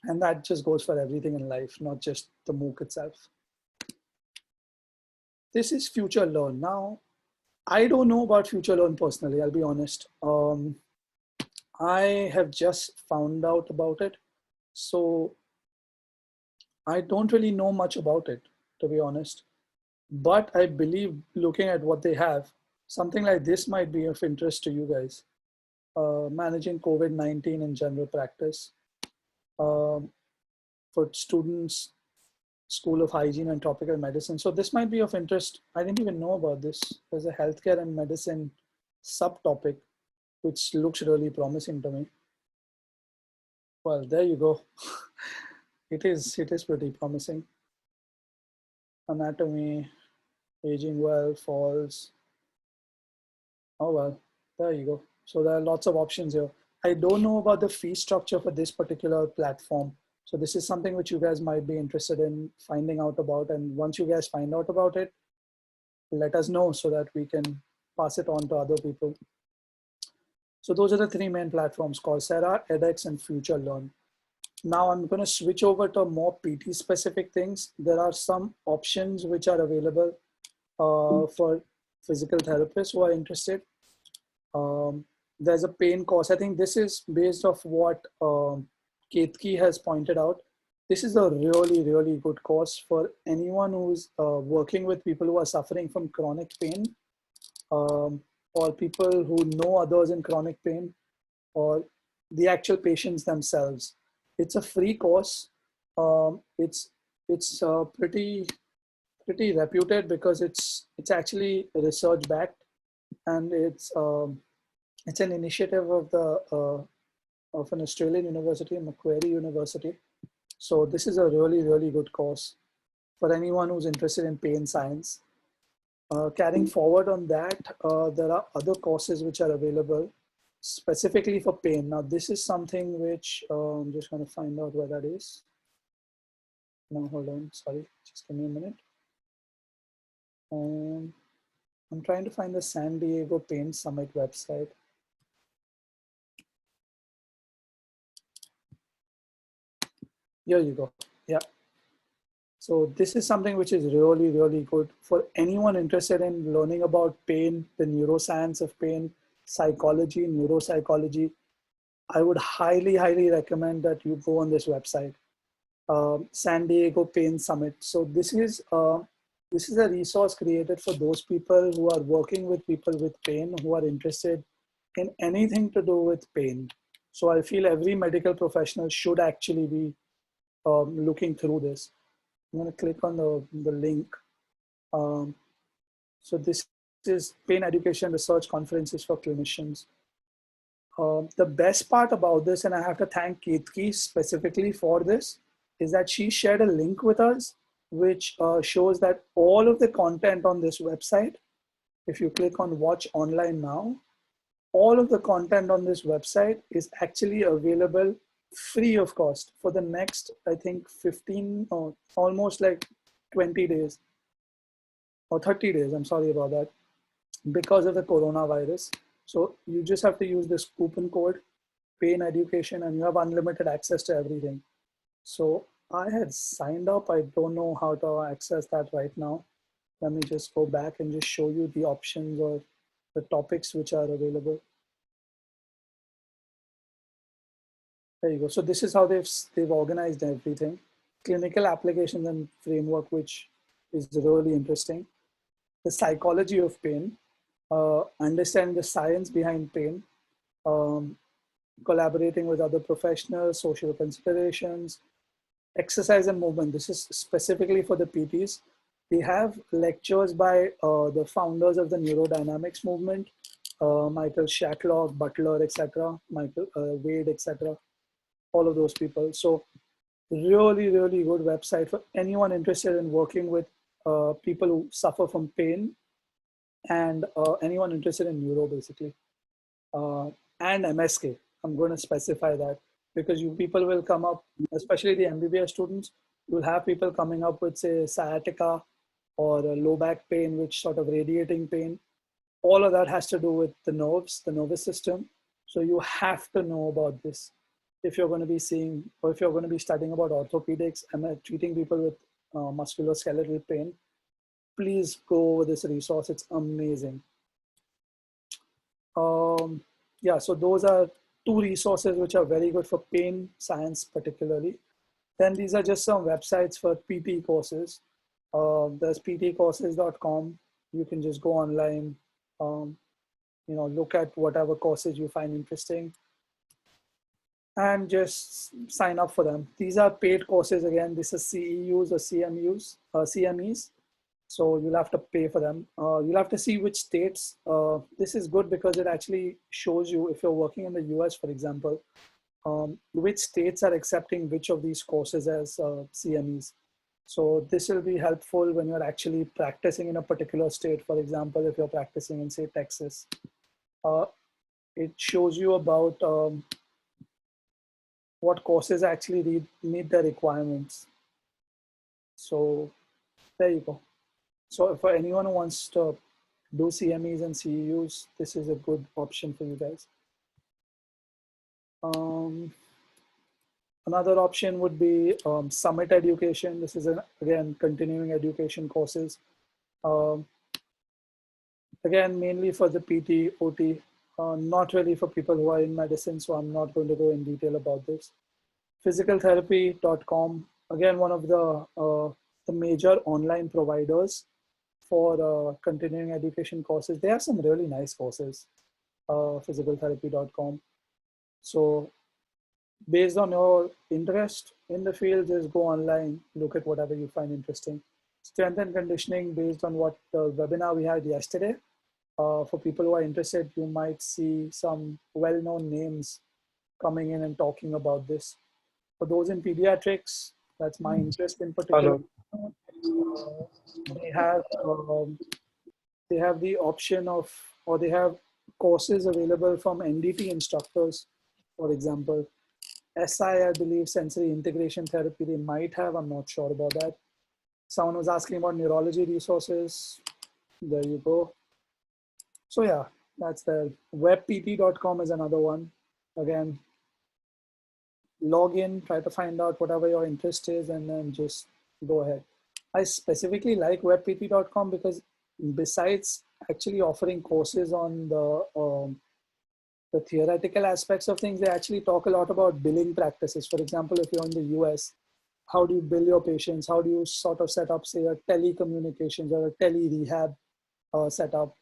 And that just goes for everything in life, not just the Mooc itself. This is Future Learn. Now, I don't know about Future Learn personally, I'll be honest. I have just found out about it. So I don't really know much about it, to be honest. But I believe looking at what they have, something like this might be of interest to you guys. Managing COVID-19 in general practice. For students School of Hygiene and Tropical Medicine. So this might be of interest. I didn't even know about this. There's a healthcare and medicine subtopic, which looks really promising to me. Well, there you go. It is pretty promising. Anatomy, aging well, falls. Oh, well, there you go. So there are lots of options here. I don't know about the fee structure for this particular platform. So this is something which you guys might be interested in finding out about. And once you guys find out about it, let us know so that we can pass it on to other people. So those are the three main platforms: Coursera, edX, and FutureLearn. Now I'm going to switch over to more PT specific things. There are some options which are available for physical therapists who are interested. There's a pain course. I think this is based off what Ketaki has pointed out. This is a really, really good course for anyone who's working with people who are suffering from chronic pain, or people who know others in chronic pain, or the actual patients themselves. It's a free course. It's pretty reputed because it's actually research backed, and it's an initiative of the of an Australian university, Macquarie University. So this is a really, really good course for anyone who's interested in pain science. Carrying forward on that, there are other courses which are available specifically for pain. Now, this is something which I'm just going to find out where that is. No, hold on, sorry, just give me a minute. I'm trying to find the San Diego Pain Summit website. Here you go. Yeah. So this is something which is really, really good for anyone interested in learning about pain, the neuroscience of pain, psychology, neuropsychology. I would highly, highly recommend that you go on this website, San Diego Pain Summit. So this is a resource created for those people who are working with people with pain, who are interested in anything to do with pain. So I feel every medical professional should actually be looking through this. I'm going to click on the link. So this is Pain Education Research Conferences for Clinicians. The best part about this, and I have to thank Ketaki specifically for this, is that she shared a link with us, which shows that all of the content on this website, if you click on Watch Online Now, all of the content on this website is actually available free of cost for the next, I think 15 or almost like 20 days or 30 days. I'm sorry about that, because of the coronavirus. So you just have to use this coupon code, Pain Education, and you have unlimited access to everything. So I had signed up. I don't know how to access that right now. Let me just go back and just show you the options or the topics which are available. There you go. So this is how they've organized everything. Clinical applications and framework, which is really interesting. The psychology of pain, understanding the science behind pain, collaborating with other professionals, social considerations, exercise and movement. This is specifically for the PTs. They have lectures by the founders of the neurodynamics movement, Michael Shacklock, Butler, etc., Michael Wade, etc., all of those people. So really, really good website for anyone interested in working with people who suffer from pain, and anyone interested in neuro, basically, and MSK. I'm going to specify that, because you people will come up, especially the MBBS students, you'll have people coming up with, say, sciatica or low back pain, which sort of radiating pain. All of that has to do with the nerves, the nervous system. So you have to know about this if you're going to be seeing, or if you're going to be studying about orthopedics and treating people with musculoskeletal pain. Please go over this resource. It's amazing. Yeah, so those are two resources which are very good for pain science particularly. Then these are just some websites for PT courses. There's ptcourses.com. You can just go online, look at whatever courses you find interesting. and just sign up for them. These are paid courses. Again, this is CEUs or CMUs, CMEs. So you'll have to pay for them. You'll have to see which states. This is good because it actually shows you, if you're working in the US, for example, which states are accepting which of these courses as CMEs. So this will be helpful when you're actually practicing in a particular state. For example, if you're practicing in, say, Texas, it shows you about what courses actually meet the requirements. So there you go. So if anyone who wants to do CMEs and CEUs, this is a good option for you guys. Another option would be Summit Education. This is, again, continuing education courses. Again, mainly for the PT, OT, not really for people who are in medicine, so I'm not going to go in detail about this. Physicaltherapy.com, again, one of the major online providers for continuing education courses. They have some really nice courses, physicaltherapy.com. So based on your interest in the field, just go online, look at whatever you find interesting. Strength and conditioning, based on what the webinar we had yesterday. For people who are interested, you might see some well-known names coming in and talking about this. For those in pediatrics, that's my interest in particular. They have the option of, or they have courses available from NDT instructors, for example. SI, I believe, sensory integration therapy, they might have, I'm not sure about that. Someone was asking about neurology resources. There you go. So yeah, that's there. Webpt.com is another one. Again, log in, try to find out whatever your interest is, and then just go ahead. I specifically like webpt.com because besides actually offering courses on the theoretical aspects of things, they actually talk a lot about billing practices. For example, if you're in the US, how do you bill your patients? How do you sort of set up, say, a telecommunications or a tele-rehab setup?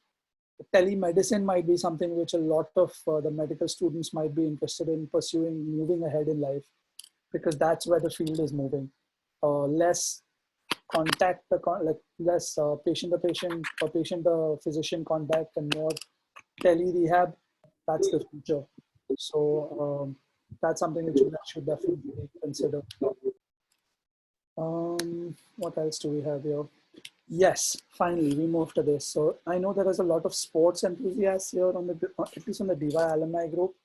Telemedicine might be something which a lot of the medical students might be interested in pursuing, moving ahead in life, because that's where the field is moving. Less contact, less patient-to-patient or patient-to-physician contact, and more tele-rehab. That's the future. So that's something which you should definitely consider. What else do we have here? Yes, finally, we moved to this. So I know there is a lot of sports enthusiasts here, on the, at least on the DY alumni group.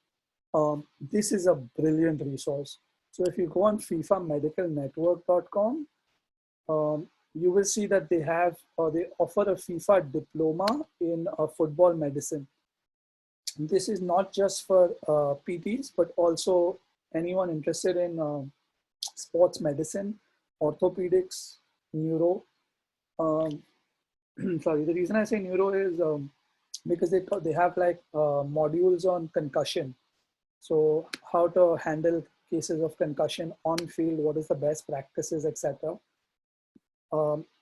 This is a brilliant resource. So if you go on FIFAmedicalnetwork.com, you will see that they have, they offer a FIFA diploma in football medicine. This is not just for PTs, but also anyone interested in sports medicine, orthopedics, neuro. Sorry, the reason I say neuro is because they have like modules on concussion. So how to handle cases of concussion on field, what is the best practices, etc.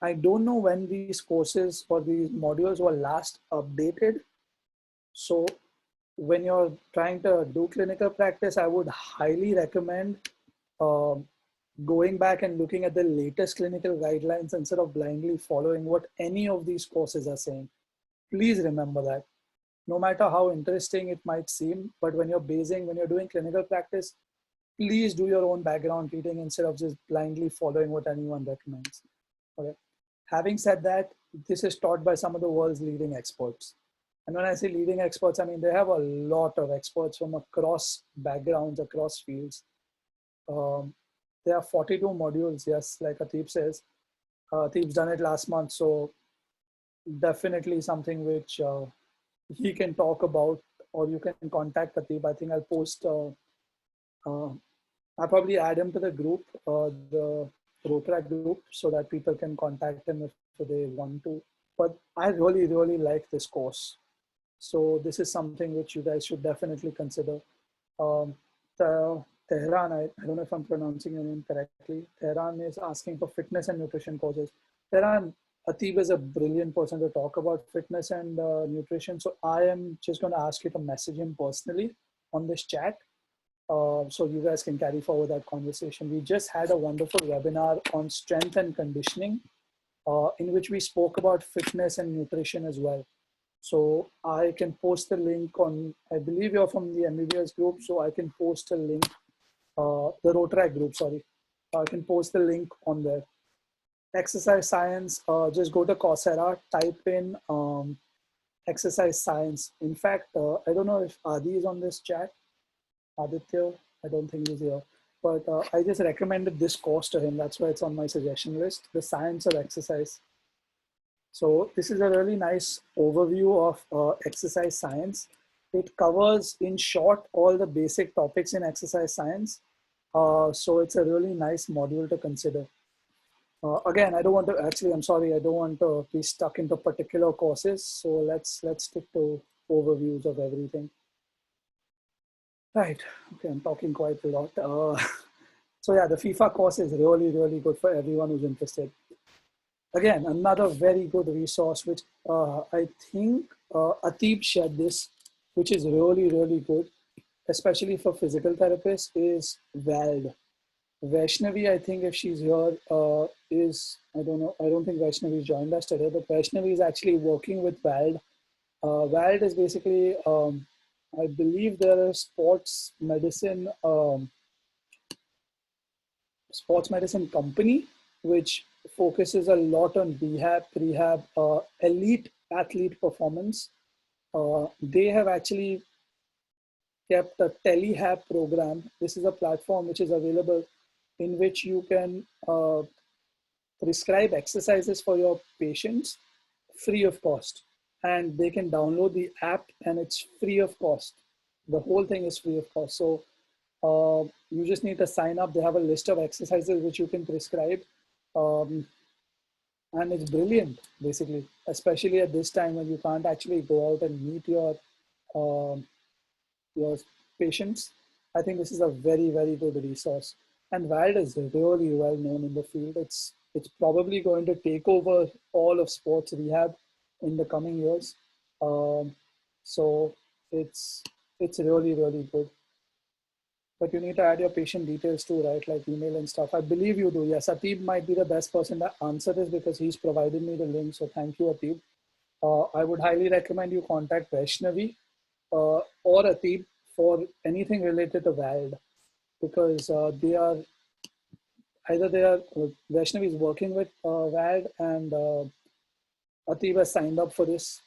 I don't know when these courses or these modules were last updated. So when you're trying to do clinical practice, I would highly recommend going back and looking at the latest clinical guidelines instead of blindly following what any of these courses are saying. Please remember that. No matter how interesting it might seem, but when you're doing clinical practice, please do your own background reading instead of just blindly following what anyone recommends. Okay. Having said that, this is taught by some of the world's leading experts. And when I say leading experts, I mean, they have a lot of experts from across backgrounds, across fields. There are 42 modules, yes, like Ateeb says. Ateeb's done it last month, so definitely something which he can talk about, or you can contact Ateeb. I think I'll post, I'll probably add him to the group, the Rotaract group, so that people can contact him if they want to. But I really, really like this course. So this is something which you guys should definitely consider. Tehran, I don't know if I'm pronouncing your name correctly. Tehran is asking for fitness and nutrition courses. Tehran, Ateeb is a brilliant person to talk about fitness and nutrition. So I am just going to ask you to message him personally on this chat. So you guys can carry forward that conversation. We just had a wonderful webinar on strength and conditioning, in which we spoke about fitness and nutrition as well. So I can post the link on, I believe you're from the MBBS group, so I can post a link, the Rotaract group, sorry. I can post the link on there. Exercise science, just go to Coursera, type in exercise science. In fact, I don't know if Adi is on this chat. Aditya, I don't think he's here, but I just recommended this course to him. That's why it's on my suggestion list, The Science of Exercise. So this is a really nice overview of exercise science. It covers in short all the basic topics in exercise science. So it's a really nice module to consider. Again, I don't want to, actually, I'm sorry, I don't want to be stuck into particular courses. So let's stick to overviews of everything. Right, okay, I'm talking quite a lot. So yeah, the FIFA course is really, really good for everyone who's interested. Again, another very good resource, which I think Ateeb shared this, which is really, really good, especially for physical therapists, is VALD. Vaishnavi, I think if she's here, I don't know, I don't think Vaishnavi joined us today, but Vaishnavi is actually working with VALD. VALD is basically, I believe they're a sports medicine company, which focuses a lot on rehab, prehab, elite athlete performance. They have actually kept a telehab program. This is a platform which is available in which you can prescribe exercises for your patients free of cost. And they can download the app and it's free of cost. The whole thing is free of cost. So you just need to sign up. They have a list of exercises which you can prescribe. And it's brilliant, basically, especially at this time when you can't actually go out and meet your patients. I think this is a very, very good resource. And VALD is really well known in the field. It's probably going to take over all of sports rehab in the coming years. So it's really, really good. But you need to add your patient details too, right? Like email and stuff. I believe you do. Yes, Ateeb might be the best person to answer this because he's provided me the link. So thank you, Ateeb. I would highly recommend you contact Vaishnavi or Ateeb for anything related to VALD, because Vaishnavi is working with VALD and Ateeb has signed up for this,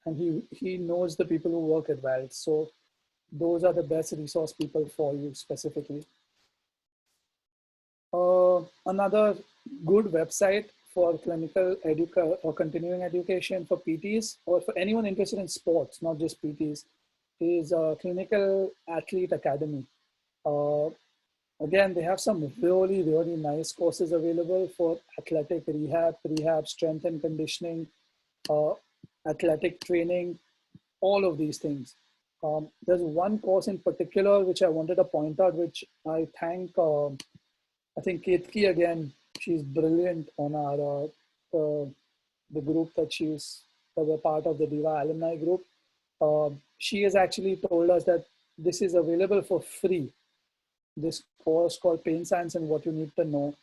and he knows the people who work at VALD. So those are the best resource people for you specifically. Another good website for clinical or continuing education for PTs or for anyone interested in sports, not just PTs, is Clinical Athlete Academy. Again, they have some really, really nice courses available for athletic rehab, strength and conditioning, athletic training, all of these things. There's one course in particular which I wanted to point out, which I thank, I think Ketaki again, she's brilliant on our the group that we're part of, the Diva alumni group. She has actually told us that this is available for free. This course called Pain Science and What You Need to Know.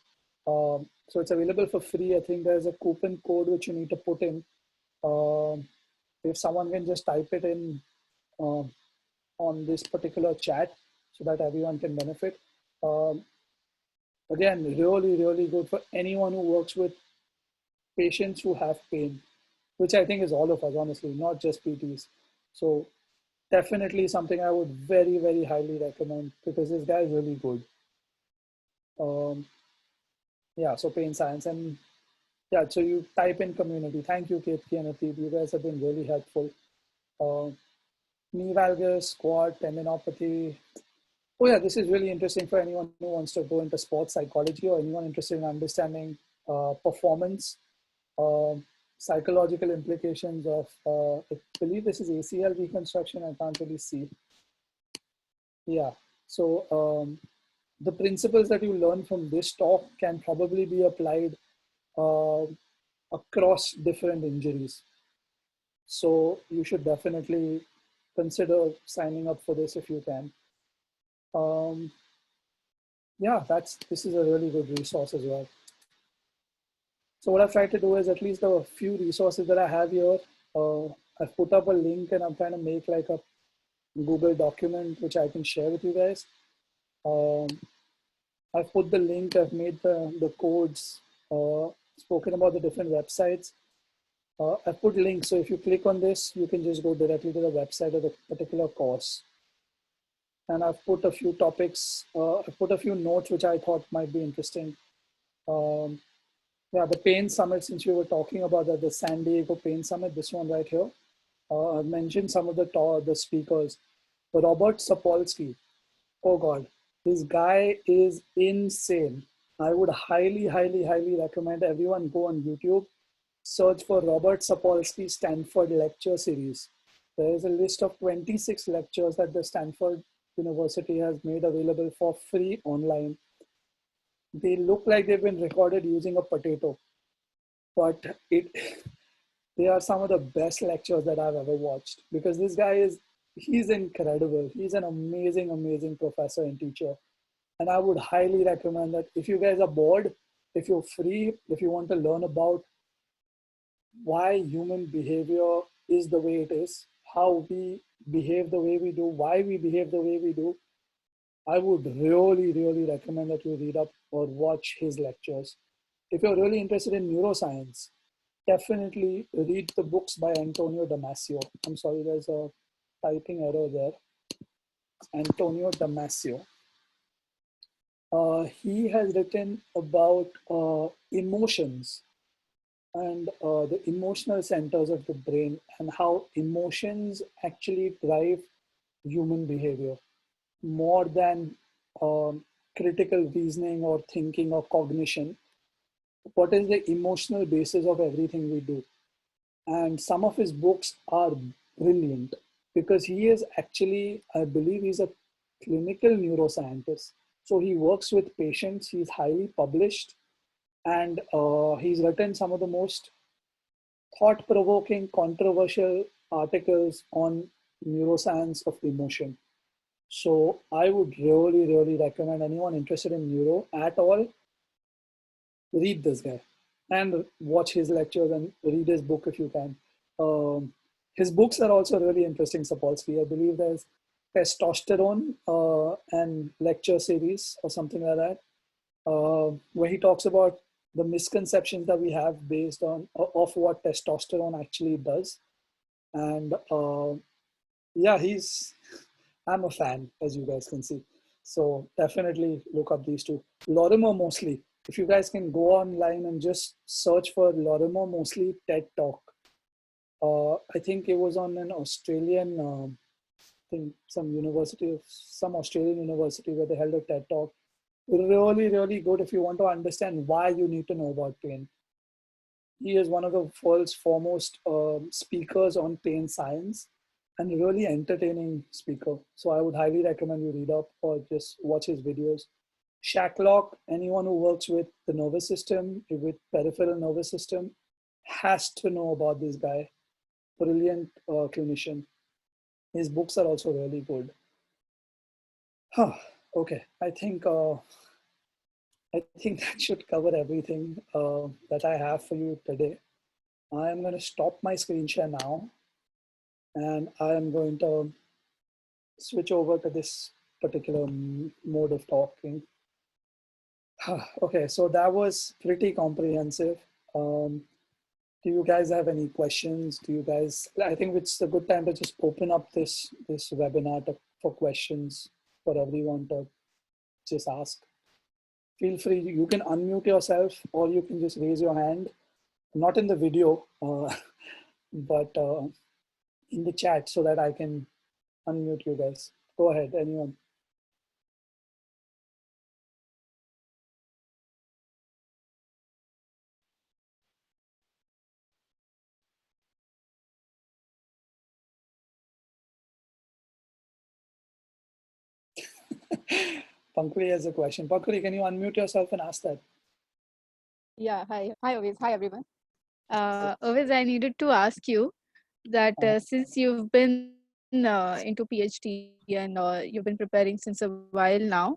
So it's available for free. I think there's a coupon code which you need to put in. If someone can just type it in on this particular chat so that everyone can benefit. Again, really, really good for anyone who works with patients who have pain, which I think is all of us, honestly, not just PTs. So definitely something I would very, very highly recommend because this guy is really good. Yeah, so Pain Science. And yeah, so you type in community. Thank you, Ketaki and Ateeb. You guys have been really helpful. Knee valgus, squat, tendinopathy. Oh yeah, this is really interesting for anyone who wants to go into sports psychology or anyone interested in understanding performance, psychological implications of, I believe this is ACL reconstruction, I can't really see. Yeah, so the principles that you learn from this talk can probably be applied across different injuries. So you should definitely consider signing up for this if you can. Yeah, this is a really good resource as well. So what I've tried to do is, at least the few resources that I have here, I've put up a link and I'm trying to make like a Google document which I can share with you guys. I've put the link, I've made the codes, spoken about the different websites. I've put links, so if you click on this, you can just go directly to the website of the particular course. And I've put a few topics, I've put a few notes which I thought might be interesting. Yeah, the Pain Summit, since we were talking about that, the San Diego Pain Summit, this one right here. I've mentioned some of the speakers. Robert Sapolsky, oh God, this guy is insane. I would highly, highly, highly recommend everyone go on YouTube, search for Robert Sapolsky Stanford Lecture Series. There is a list of 26 lectures that the Stanford University has made available for free online. They look like they've been recorded using a potato, but they are some of the best lectures that I've ever watched, because this guy he's incredible. He's an amazing, amazing professor and teacher. And I would highly recommend that if you guys are bored, if you're free, if you want to learn about why human behavior is the way it is, how we behave the way we do, why we behave the way we do, I would really, really recommend that you read up or watch his lectures. If you're really interested in neuroscience, definitely read the books by Antonio Damasio. I'm sorry, there's a typing error there. Antonio Damasio. He has written about emotions and the emotional centers of the brain and how emotions actually drive human behavior more than critical reasoning or thinking or cognition. What is the emotional basis of everything we do? And some of his books are brilliant because he is actually, I believe he's a clinical neuroscientist. So he works with patients, he's highly published, and he's written some of the most thought-provoking, controversial articles on neuroscience of emotion. So I would really, really recommend anyone interested in neuro at all, read this guy and watch his lectures and read his book if you can. His books are also really interesting, Sapolsky. I believe there's Testosterone and lecture series or something like that, where he talks about the misconceptions that we have based on of what testosterone actually does. And yeah, I'm a fan, as you guys can see. So definitely look up these two. Lorimer Mosley, if you guys can go online and just search for Lorimer Mosley TED Talk. I think it was on an Australian, I think some Australian university where they held a TED Talk. Really, really good if you want to understand why you need to know about pain. He is one of the world's foremost speakers on pain science and really entertaining speaker. So I would highly recommend you read up or just watch his videos. Shacklock, anyone who works with the nervous system, with peripheral nervous system, has to know about this guy. Brilliant clinician. His books are also really good. Okay, I think that should cover everything that I have for you today. I am going to stop my screen share now, and I am going to switch over to this particular mode of talking. Okay, so that was pretty comprehensive. Do you guys have any questions? I think it's a good time to just open up this webinar for questions for everyone to just ask. Feel free, you can unmute yourself or you can just raise your hand, not in the video, but in the chat so that I can unmute you guys. Go ahead, anyone. Pankhuri has a question. Pankhuri, can you unmute yourself and ask that? Yeah, hi Ovis, hi everyone. Ovis, I needed to ask you that since you've been into PhD and you've been preparing since a while now.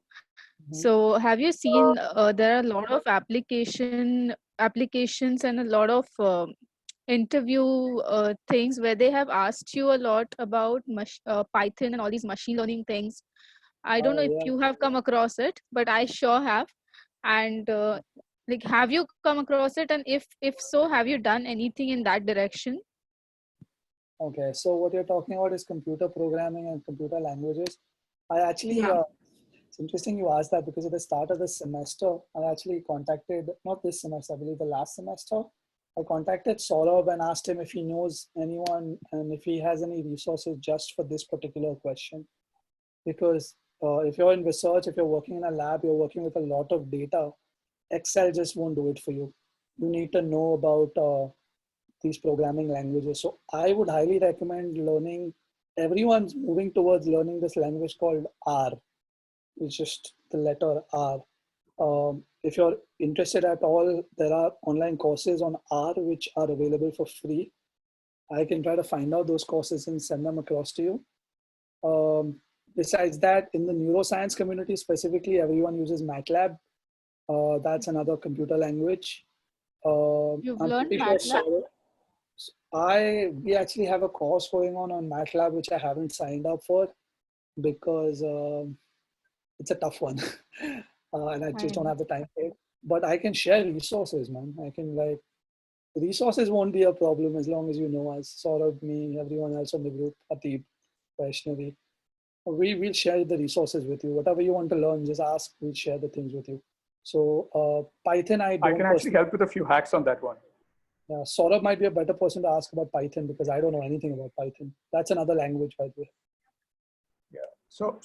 Mhm. So have you seen there are a lot of applications and a lot of interview things where they have asked you a lot about Python and all these machine learning things. I don't know if Yeah. you have come across it, but I sure have. And like, have you come across it? And if so, have you done anything in that direction? Okay. So what you're talking about is computer programming and computer languages. I actually, Yeah. it's interesting you asked that because at the start of the semester, I actually contacted, not this semester, I believe the last semester, I contacted Saurabh and asked him if he knows anyone and if he has any resources just for this particular question. Because if you're in research, if you're working in a lab, you're working with a lot of data, Excel just won't do it for you. You need to know about these programming languages. So I would highly recommend learning, everyone's moving towards learning this language called R. It's just the letter R. If you're interested at all, there are online courses on R which are available for free. I can try to find out those courses and send them across to you. Besides that, in the neuroscience community specifically, everyone uses Matlab. That's another computer language. You've I'm learned pretty sure MATLAB? we actually have a course going on Matlab, which I haven't signed up for because it's a tough one. And I just I don't know. have the time for it. But I can share resources, man. I can like, resources won't be a problem as long as you know us, Saurabh, me, everyone else on the group, Ateeb, Vaishnavi. We'll share the resources with you. Whatever you want to learn, just ask, we'll share the things with you. So Python, I I can don't actually personally, help with a few hacks on that one. Saurabh might be a better person to ask about Python because I don't know anything about Python. That's another language, by the way. Yeah. So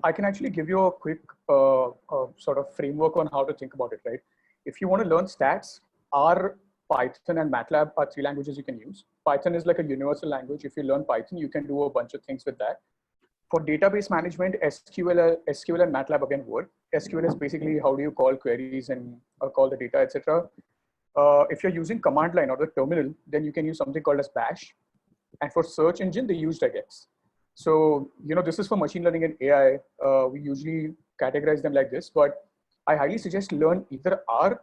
I can actually give you a quick sort of framework on how to think about it, right? If you want to learn stats, R, Python, and Matlab are three languages you can use. Python is like a universal language. If you learn Python, you can do a bunch of things with that. For database management, SQL and Matlab again work. SQL is basically how do you call queries and call the data, etc. If you're using command line or the terminal, then you can use something called as bash. And for search engine, they use regex. So, this is for machine learning and AI. We usually categorize them like this, but I highly suggest learn either R,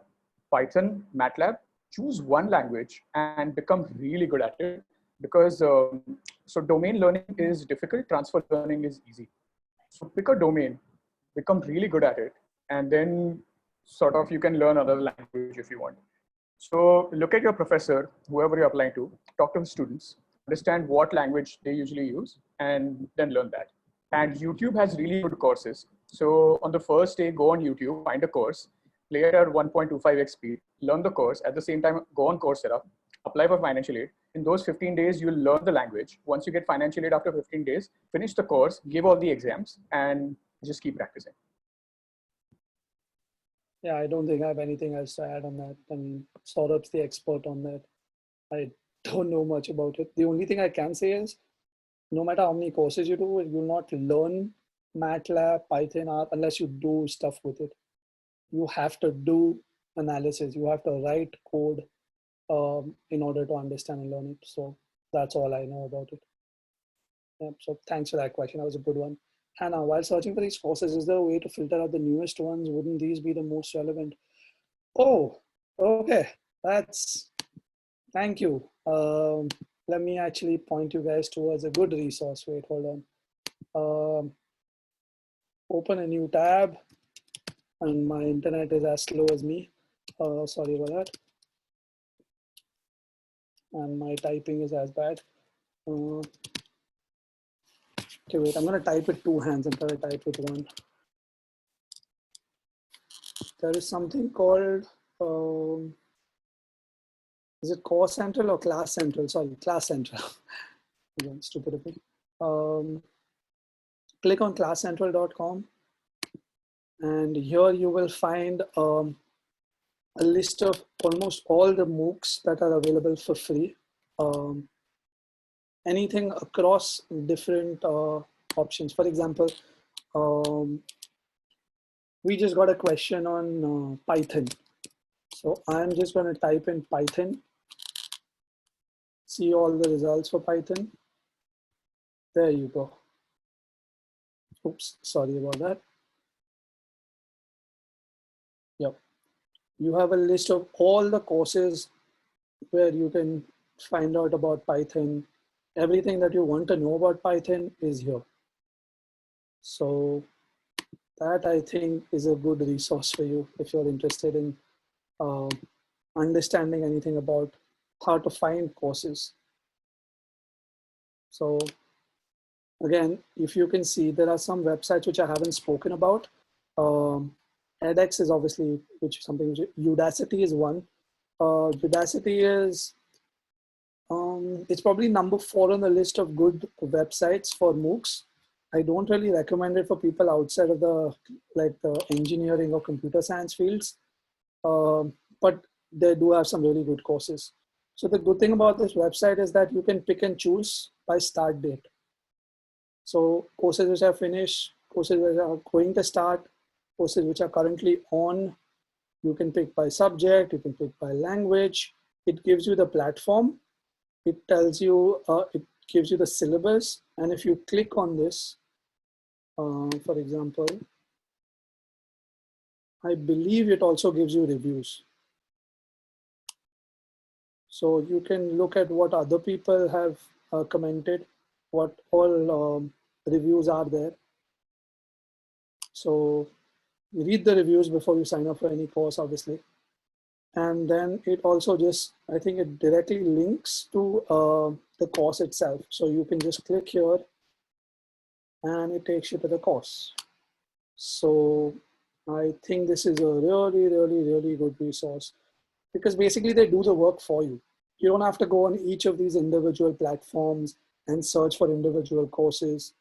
Python, Matlab, choose one language and become really good at it because so domain learning is difficult, transfer learning is easy. So pick a domain, become really good at it, and then sort of you can learn another language if you want. So look at your professor, whoever you're applying to, talk to the students, understand what language they usually use, and then learn that. And YouTube has really good courses. So on the first day, go on YouTube, find a course, play it at 1.25x speed, learn the course. At the same time, go on Coursera, apply for financial aid. In those 15 days, you'll learn the language. Once you get financial aid after 15 days, finish the course, give all the exams, and just keep practicing. Yeah, I don't think I have anything else to add on that. I mean, Saurabh's the expert on that. I don't know much about it. The only thing I can say is, no matter how many courses you do, you'll not learn MATLAB, Python, R unless you do stuff with it. You have to do analysis. You have to write code in order to understand and learn it. So that's all I know about it. Yeah, so thanks for that question. That was a good one. Hannah, while searching for these courses, is there a way to filter out the newest ones? Wouldn't these be the most relevant? Oh, okay. Thank you. Let me actually point you guys towards a good resource. Wait, hold on. Open a new tab, and my internet is as slow as me. Sorry about that. And my typing is as bad. Okay, wait, I'm gonna type with two hands and try to type with one. There is something called, is it Course Central or Class Central? Sorry, Class Central. Again, stupid of me. Click on classcentral.com, and here you will find a list of almost all the Moocs that are available for free. Anything across different options. For example, we just got a question on Python. So I'm just going to type in Python, see all the results for Python. There you go. Oops, sorry about that. Yep. You have a list of all the courses where you can find out about Python. Everything that you want to know about Python is here. So that, I think, is a good resource for you if you're interested in understanding anything about how to find courses. So again, if you can see, there are some websites which I haven't spoken about. edX is obviously, which is something, Udacity is one. Udacity is, it's probably number 4 on the list of good websites for Moocs. I don't really recommend it for people outside of the engineering or computer science fields, but they do have some really good courses. So the good thing about this website is that you can pick and choose by start date. So courses which are finished, courses which are going to start, courses which are currently on, you can pick by subject, you can pick by language. It gives you the platform. It tells you, it gives you the syllabus. And if you click on this, for example, I believe it also gives you reviews. So you can look at what other people have commented, what all reviews are there. So you read the reviews before you sign up for any course, obviously. And then it also just, I think it directly links to the course itself. So you can just click here and it takes you to the course. So I think this is a really, really, really good resource, because basically they do the work for you. You don't have to go on each of these individual platforms and search for individual courses,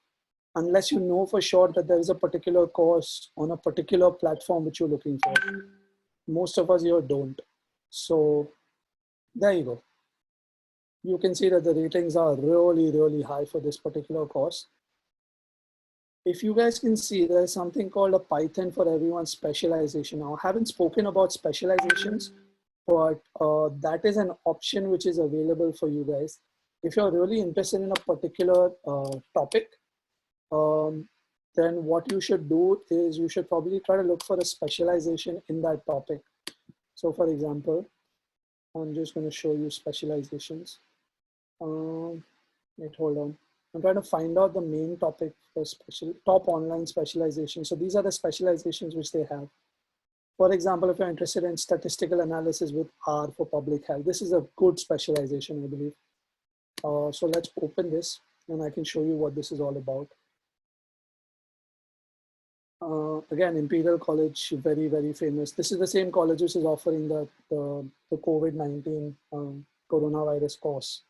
unless you know for sure that there is a particular course on a particular platform which you're looking for. Most of us here don't. So there you go. You can see that the ratings are really, really high for this particular course. If you guys can see, there's something called a Python for Everyone specialization. Now, I haven't spoken about specializations, but that is an option which is available for you guys. If you're really interested in a particular topic, then what you should do is you should probably try to look for a specialization in that topic. So for example, I'm just going to show you specializations. Wait, hold on. I'm trying to find out the main topic for top online specialization. So these are the specializations which they have. For example, if you're interested in statistical analysis with R for public health, this is a good specialization, I believe. So let's open this and I can show you what this is all about. Again, Imperial College, very, very famous. This is the same college which is offering the COVID-19 coronavirus course.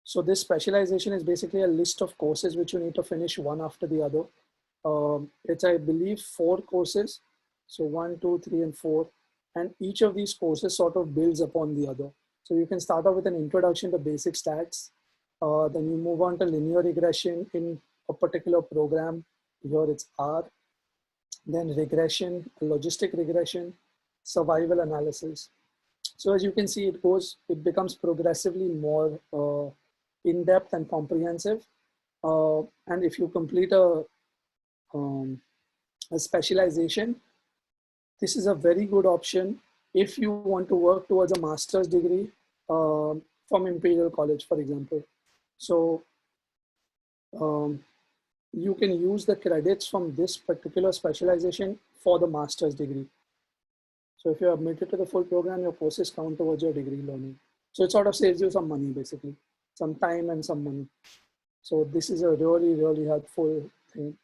So this specialization is basically a list of courses which you need to finish one after the other. It's, I believe, 4 courses. So 1, 2, 3, and 4. And each of these courses sort of builds upon the other. So you can start off with an introduction to basic stats. Then you move on to linear regression in a particular program. Here it's R. Then regression, logistic regression, survival analysis. So as you can see, it becomes progressively more in-depth and comprehensive. And if you complete a specialization, this is a very good option if you want to work towards a master's degree from Imperial College, for example. So you can use the credits from this particular specialization for the master's degree. So if you're admitted to the full program, your courses count towards your degree learning. So it sort of saves you some money, basically, some time and some money. So this is a really, really helpful thing.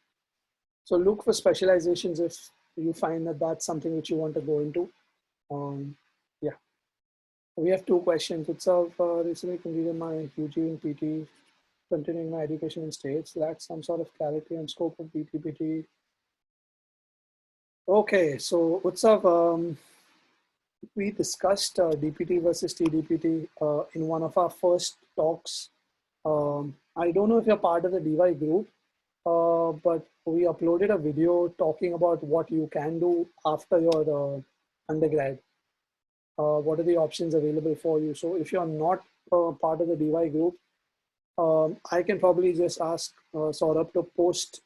So look for specializations if you find that that's something which you want to go into. Yeah. We have 2 questions. It's of recently completed my UG in PT, continuing my education in states, lacks some sort of clarity and scope of DPPT. Okay, so Utsav, we discussed DPT versus TDPT in one of our first talks. I don't know if you're part of the DY group, but we uploaded a video talking about what you can do after your undergrad. What are the options available for you? So if you're not part of the DY group, I can probably just ask Saurabh to post,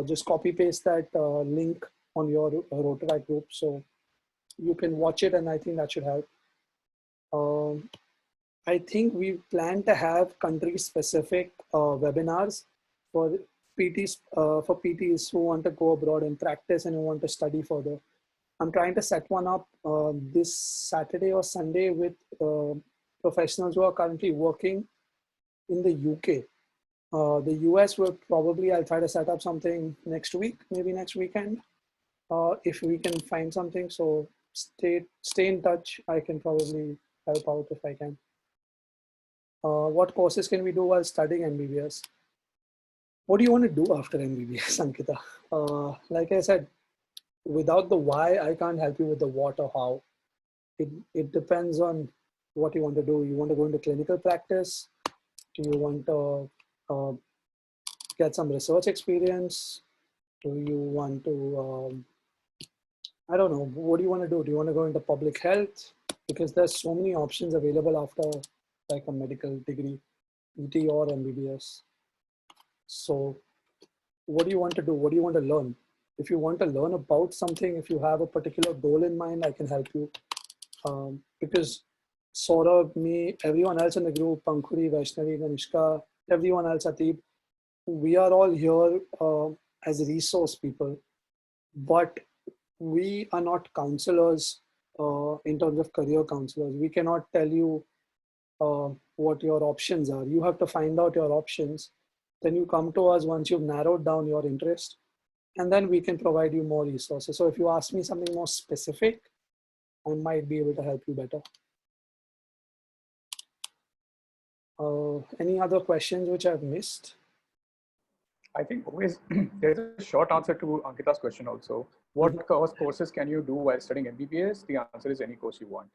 just copy paste that link on your Rotaract group, so you can watch it, and I think that should help. I think we plan to have country-specific webinars for PTs who want to go abroad and practice and who want to study further. I'm trying to set one up this Saturday or Sunday with professionals who are currently working in the UK. The US will probably, I'll try to set up something next week, maybe next weekend, if we can find something. So stay in touch. I can probably help out if I can. What courses can we do while studying MBBS? What do you want to do after MBBS, Ankita? Like I said, without the why, I can't help you with the what or how. It depends on what you want to do. You want to go into clinical practice? Do you want to get some research experience? Do you want to, I don't know, what do you want to do? Do you want to go into public health? Because there's so many options available after like a medical degree, PT or MBBS. So what do you want to do? What do you want to learn? If you want to learn about something, if you have a particular goal in mind, I can help you. Because Saurabh, me, everyone else in the group, Pankhuri, Vaishnavi, Kanishka, everyone else, Ateeb, we are all here as resource people, but we are not counselors in terms of career counselors. We cannot tell you what your options are. You have to find out your options. Then you come to us once you've narrowed down your interest, and then we can provide you more resources. So if you ask me something more specific, I might be able to help you better. Any other questions which I've missed? I think always there's a short answer to Ankita's question also. What courses can you do while studying MBBS? The answer is any course you want.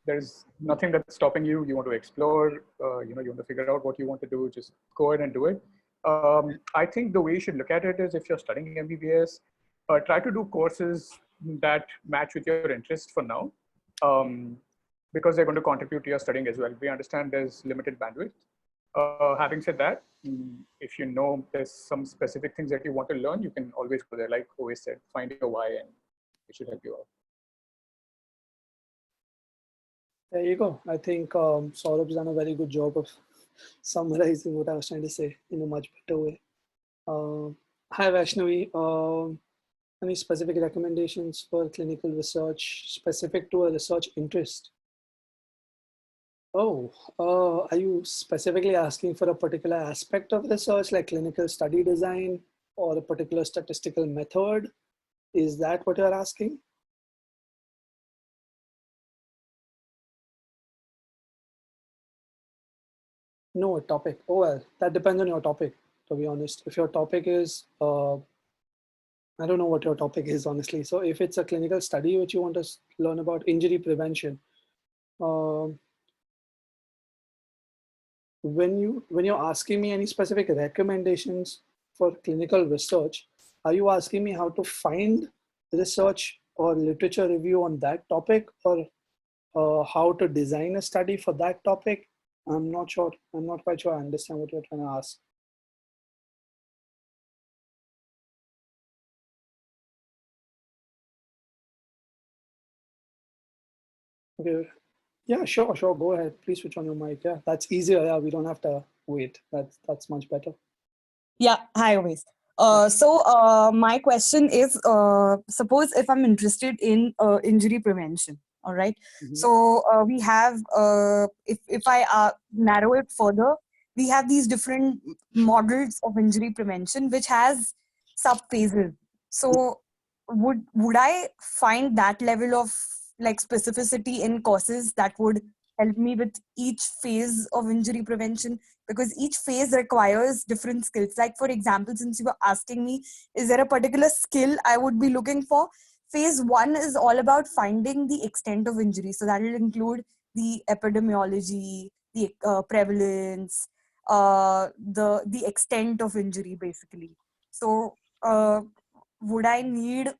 There's nothing that's stopping you. You want to explore, you want to figure out what you want to do, just go ahead and do it. I think the way you should look at it is if you're studying MBBS, try to do courses that match with your interest for now, because they're going to contribute to your studying as well. We understand there's limited bandwidth. Having said that, if you know there's some specific things that you want to learn, you can always go there. Like always said, find your why and it should help you out. There you go. I think Saurabh's done a very good job of summarizing what I was trying to say in a much better way. Hi Vaishnavi, any specific recommendations for clinical research specific to a research interest? Oh, are you specifically asking for a particular aspect of research like clinical study design or a particular statistical method? Is that what you're asking? No, a topic. Oh, well, that depends on your topic, to be honest. If your topic is, I don't know what your topic is, honestly. So if it's a clinical study which you want to learn about injury prevention, when you're asking me any specific recommendations for clinical research, are you asking me how to find research or literature review on that topic, or how to design a study for that topic? I'm not sure. I'm not quite sure I understand what you're trying to ask. Okay. Yeah, sure. Go ahead. Please switch on your mic. Yeah, that's easier. Yeah, we don't have to wait. That's much better. Yeah, hi, always. My question is, suppose if I'm interested in injury prevention, all right? Mhm. So we have, if I narrow it further, we have these different models of injury prevention, which has sub-phases. So would I find that level of like specificity in courses that would help me with each phase of injury prevention? Because each phase requires different skills. Like for example, since you were asking me, is there a particular skill I would be looking for? Phase 1 is all about finding the extent of injury. So that will include the epidemiology, the prevalence, the extent of injury basically. So would I need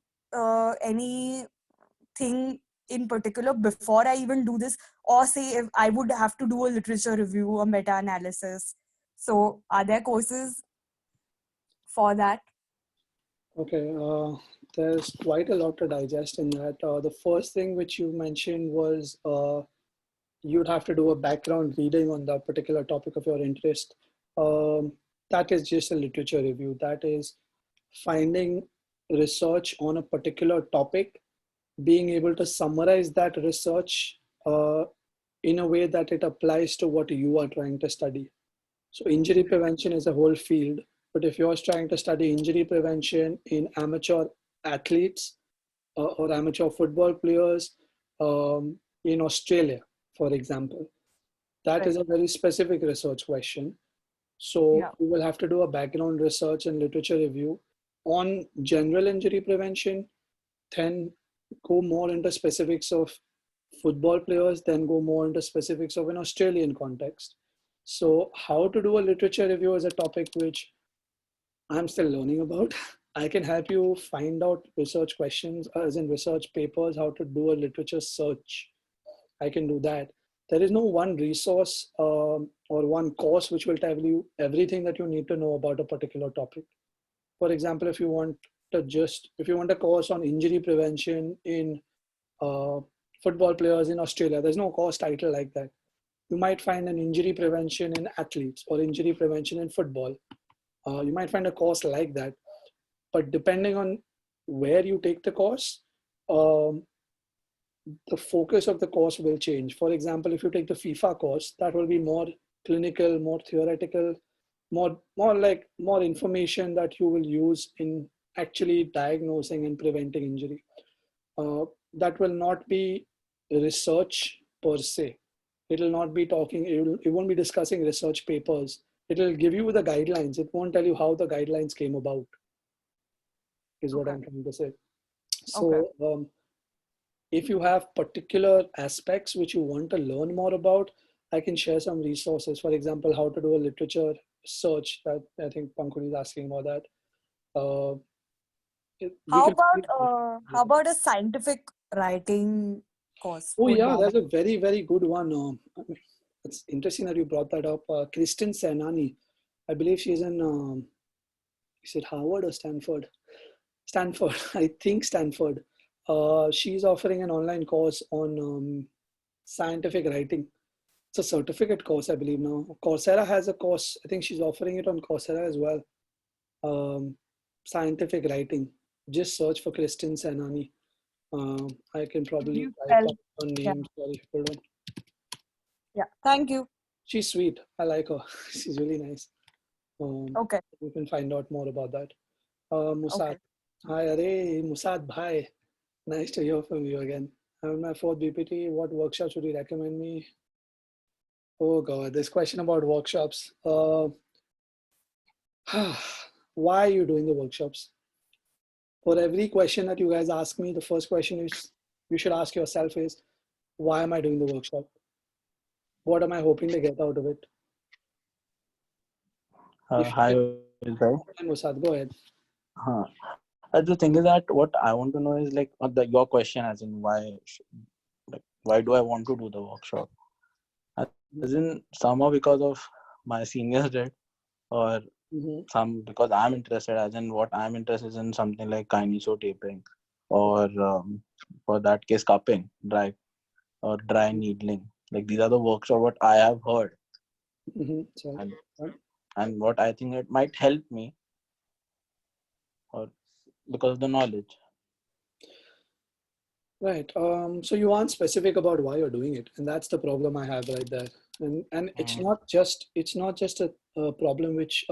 anything in particular before I even do this? Or say if I would have to do a literature review, a meta-analysis. So are there courses for that? Okay, there's quite a lot to digest in that. The first thing which you mentioned was you'd have to do a background reading on that particular topic of your interest. That is just a literature review. That is finding research on a particular topic, being able to summarize that research in a way that it applies to what you are trying to study. So injury prevention is a whole field, but if you're trying to study injury prevention in amateur athletes or amateur football players in Australia, for example, that is a very specific research question. So you will have to do a background research and literature review on general injury prevention, then go more into specifics of football players, then go more into specifics of an Australian context. So how to do a literature review is a topic which I'm still learning about. I can help you find out research questions, as in research papers, how to do a literature search. I can do that. There is no one resource or one course which will tell you everything that you need to know about a particular topic. For example, if you want a course on injury prevention in football players in Australia, there's no course title like that. You might find an injury prevention in athletes or injury prevention in football. You might find a course like that, but depending on where you take the course, the focus of the course will change. For example, if you take the FIFA course, that will be more clinical, more theoretical, more information that you will use in actually diagnosing and preventing injury. That will not be research per se. It will not be it won't be discussing research papers. It will give you the guidelines. It won't tell you how the guidelines came about, is what I'm trying to say. So if you have particular aspects which you want to learn more about, I can share some resources. For example, how to do a literature search. That I think Pankhuri is asking about that. How about a scientific writing course? Oh yeah, that's a very, very good one. It's interesting that you brought that up. Kristen Senani, I believe she's in, is it Harvard or Stanford? Stanford, I think Stanford. She's offering an online course on scientific writing. It's a certificate course, I believe now. Coursera has a course. I think she's offering it on Coursera as well. Scientific writing. Just search for Kristen Senani. I can probably type up her name. Sorry, hold on. Yeah, thank you. She's sweet. I like her. She's really nice. Okay. You can find out more about that. Musad. Hi, Arey, Musad bhai. Nice to hear from you again. I'm my 4th BPT. What workshops would you recommend me? Oh God, this question about workshops. Why are you doing the workshops? For every question that you guys ask me, the first question you should ask yourself is, why am I doing the workshop? What am I hoping to get out of it? Hi, Musad, go ahead. The thing is that what I want to know is like your question, as in why do I want to do the workshop? As in somehow because of my seniors did, or some because I'm interested. As in what I'm interested in something like kineso taping, or for that case cupping, dry needling. Like these are the workshops what I have heard, and what I think it might help me, or because of the knowledge. Right. So you aren't specific about why you're doing it, and that's the problem I have right there. And it's not just a problem which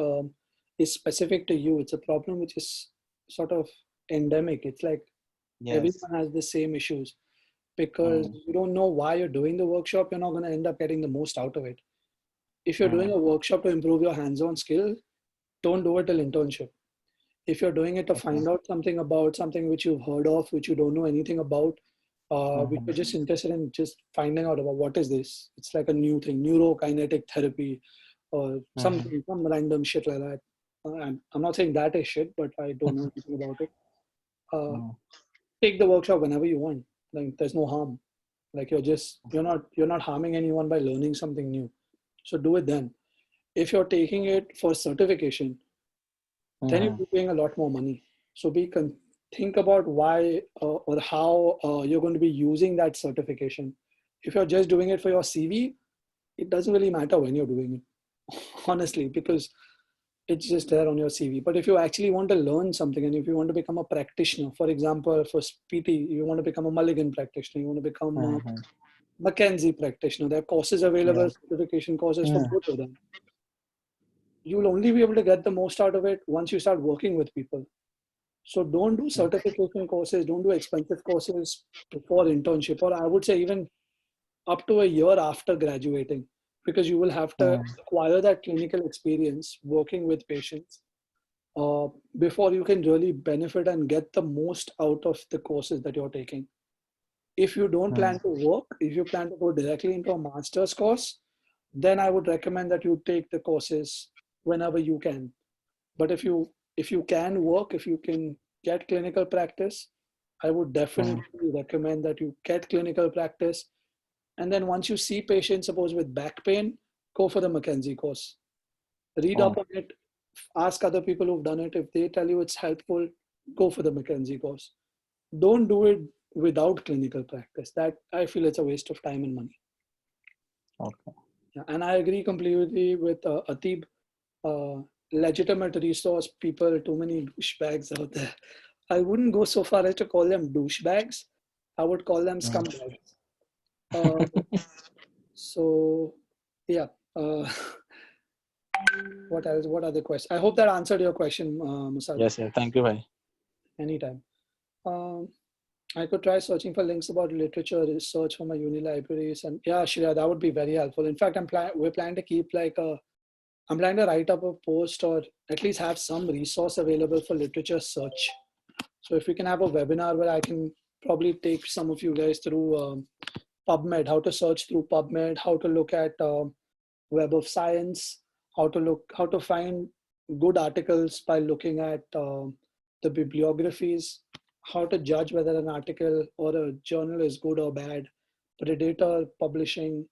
is specific to you. It's a problem which is sort of endemic. It's like everyone has the same issues, because you don't know why you're doing the workshop. You're not going to end up getting the most out of it. If you're doing a workshop to improve your hands-on skill, don't do it till internship. If you're doing it to find out something about something which you've heard of, which you don't know anything about, which you're just interested in just finding out about, what is this? It's like a new thing, neurokinetic therapy, or some random shit like that. I'm not saying that is shit, but I don't know anything about it. Take the workshop whenever you want. Like there's no harm. Like you're not harming anyone by learning something new. So do it then. If you're taking it for certification, then you'll be paying a lot more money. So think about why or how you're going to be using that certification. If you're just doing it for your CV, it doesn't really matter when you're doing it, honestly, because it's just there on your CV. But if you actually want to learn something, and if you want to become a practitioner, for example, for PT, you want to become a Mulligan practitioner, you want to become a Mackenzie practitioner, there are courses available, certification courses for both of them. You'll only be able to get the most out of it once you start working with people. So don't do certification courses, don't do expensive courses before internship, or I would say even up to a year after graduating, because you will have to acquire that clinical experience working with patients before you can really benefit and get the most out of the courses that you're taking. If you don't plan to work, if you plan to go directly into a master's course, then I would recommend that you take the courses whenever you can. But if you can work, if you can get clinical practice, I would definitely recommend that you get clinical practice. And then once you see patients, suppose with back pain, go for the Mackenzie course. Read up on it, ask other people who've done it. If they tell you it's helpful, go for the Mackenzie course. Don't do it without clinical practice. That I feel it's a waste of time and money. Okay. Yeah, and I agree completely with Ateeb. Legitimate resource people, too many douchebags out there. I wouldn't go so far as to call them douchebags. I would call them scumbags. So yeah, what else? What other questions? I hope that answered your question, Musal. Yes, thank you, bhai. Anytime. I could try searching for links about literature research for my uni libraries, and yeah, Shreya, that would be very helpful. In fact, we're planning to keep I'm planning to write up a post or at least have some resource available for literature search. So if we can have a webinar where I can probably take some of you guys through PubMed, how to search through PubMed, how to look at Web of Science, how to find good articles by looking at the bibliographies, how to judge whether an article or a journal is good or bad, Predator publishing,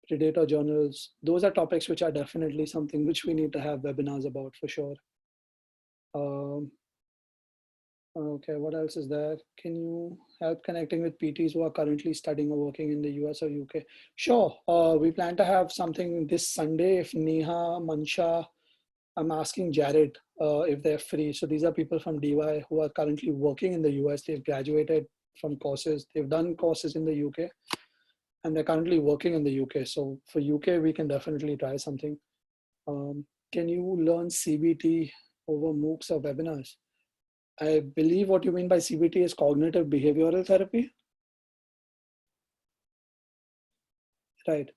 Predator journals. Those are topics which are definitely something which we need to have webinars about for sure. Okay, what else is there? Can you help connecting with PTs who are currently studying or working in the US or UK? Sure. We plan to have something this Sunday. If Neha, Mansha, I'm asking Jared if they're free. So these are people from DY who are currently working in the US. They've graduated from courses. They've done courses in the UK and they're currently working in the UK. So for UK, we can definitely try something. Can you learn CBT over Moocs or webinars? I believe what you mean by CBT is cognitive behavioral therapy. Right.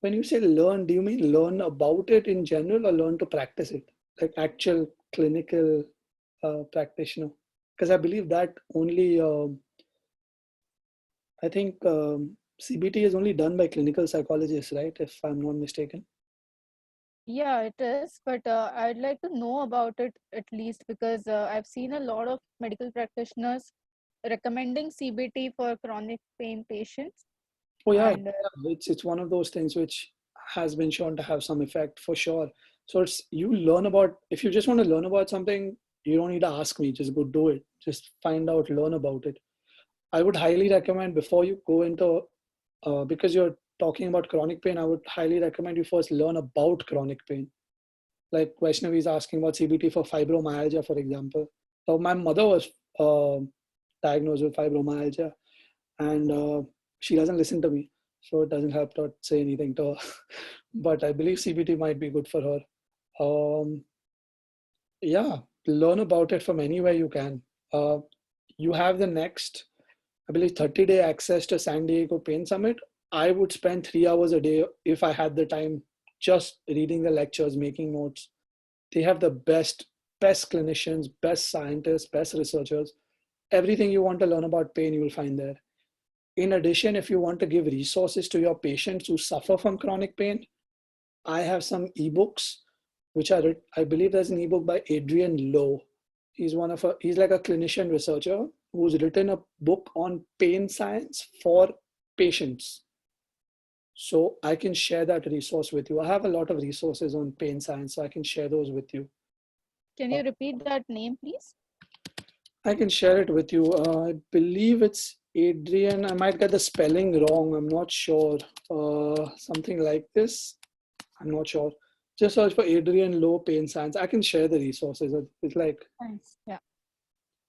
When you say learn, do you mean learn about it in general or learn to practice it? Like actual clinical practitioner? Because I believe that only, I think CBT is only done by clinical psychologists, right? If I'm not mistaken. Yeah, it is, but I'd like to know about it at least because I've seen a lot of medical practitioners recommending CBT for chronic pain patients. Oh yeah, And, it's one of those things which has been shown to have some effect for sure. So it's you learn about, if you just want to learn about something, you don't need to ask me, just go do it. Just find out, learn about it. I would highly recommend before you go into, because you're talking about chronic pain, I would highly recommend you first learn about chronic pain. Like Vaishnavi is asking about CBT for fibromyalgia, for example. So my mother was diagnosed with fibromyalgia and she doesn't listen to me. So it doesn't help to say anything to her. But I believe CBT might be good for her. Yeah, learn about it from anywhere you can. You have the next, I believe, 30-day access to San Diego Pain Summit. I would spend 3 hours a day if I had the time just reading the lectures, making notes. They have the best clinicians, best scientists, best researchers. Everything you want to learn about pain, you will find there. In addition, if you want to give resources to your patients who suffer from chronic pain, I have some ebooks, which are, I believe there's an ebook by Adrian Lowe. He's he's like a clinician researcher who's written a book on pain science for patients. So I can share that resource with you. I have a lot of resources on pain science, so I can share those with you. Can you repeat that name, please? I can share it with you. I believe it's Adrian. I might get the spelling wrong. I'm not sure. Something like this. I'm not sure. Just search for Adrian Low Pain Science. I can share the resources. It's like, Thanks. Yeah.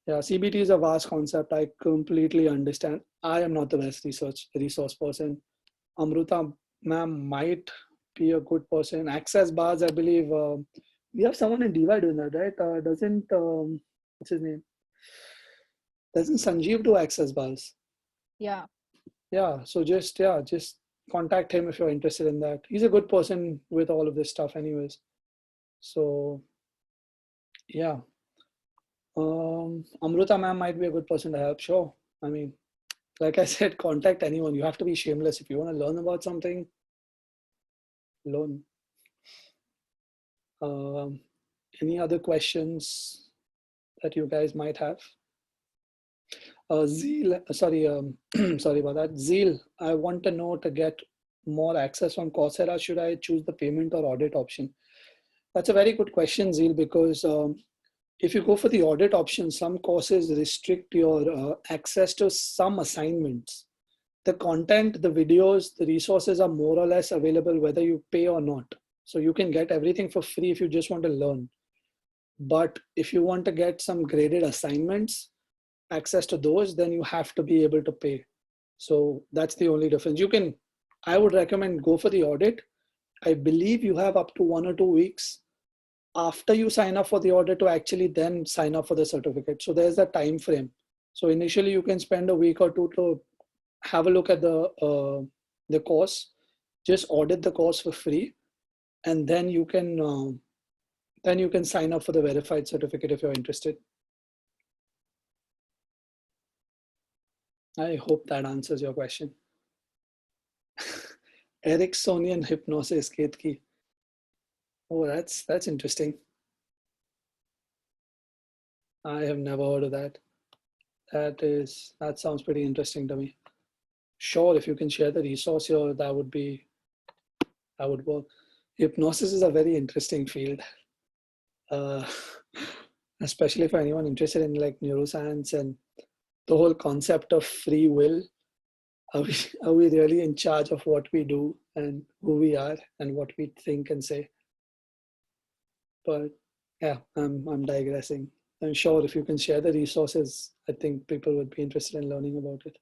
yeah, CBT is a vast concept. I completely understand. I am not the best resource person. Amruta ma'am might be a good person. Access bars, I believe. We have someone in DY doing that, right? What's his name? Doesn't Sanjeev do access bars? Yeah. Yeah. So just contact him if you're interested in that. He's a good person with all of this stuff, anyways. So yeah. Amruta ma'am might be a good person to help. Sure. I mean, like I said, contact anyone. You have to be shameless. If you want to learn about something, learn. Any other questions that you guys might have? Zeal, sorry, sorry about that. Zeal, I want to know, to get more access on Coursera, should I choose the payment or audit option? That's a very good question, Zeal, because if you go for the audit option, some courses restrict your access to some assignments. The content, the videos, the resources are more or less available whether you pay or not. So you can get everything for free if you just want to learn. But if you want to get some graded assignments, access to those, then you have to be able to pay. So that's the only difference. I would recommend go for the audit. I believe you have up to 1 or 2 weeks after you sign up for the audit to actually then sign up for the certificate. So there's a time frame. So initially you can spend a week or two to have a look at the course, just audit the course for free, and then you can sign up for the verified certificate if you're interested. I hope that answers your question. Ericksonian hypnosis, Ketaki. Oh, that's interesting. I have never heard of that. That sounds pretty interesting to me. Sure, if you can share the resource here, that would work. Hypnosis is a very interesting field, especially for anyone interested in like neuroscience and the whole concept of free will. Are we really in charge of what we do and who we are and what we think and say? But yeah, I'm digressing. I'm sure if you can share the resources, I think people would be interested in learning about it.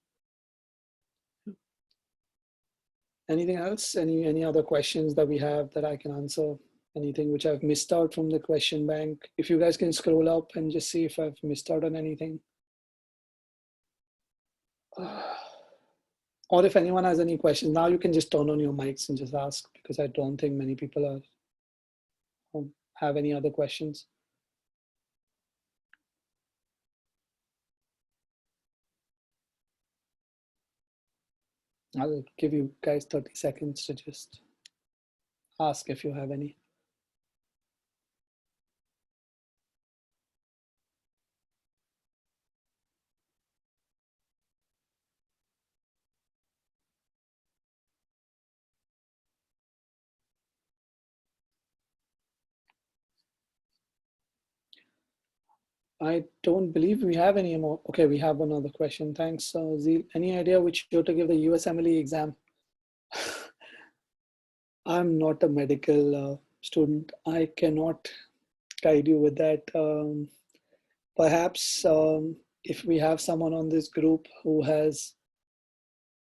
Anything else? Any other questions that we have that I can answer? Anything which I've missed out from the question bank? If you guys can scroll up and just see if I've missed out on anything. Or if anyone has any questions, now you can just turn on your mics and just ask, because I don't think many people have any other questions. I'll give you guys 30 seconds to just ask if you have any. I don't believe we have any more. Okay, we have another question. Thanks, Zeal. Any idea which year to give the USMLE exam? I'm not a medical student. I cannot guide you with that. Perhaps if we have someone on this group who has,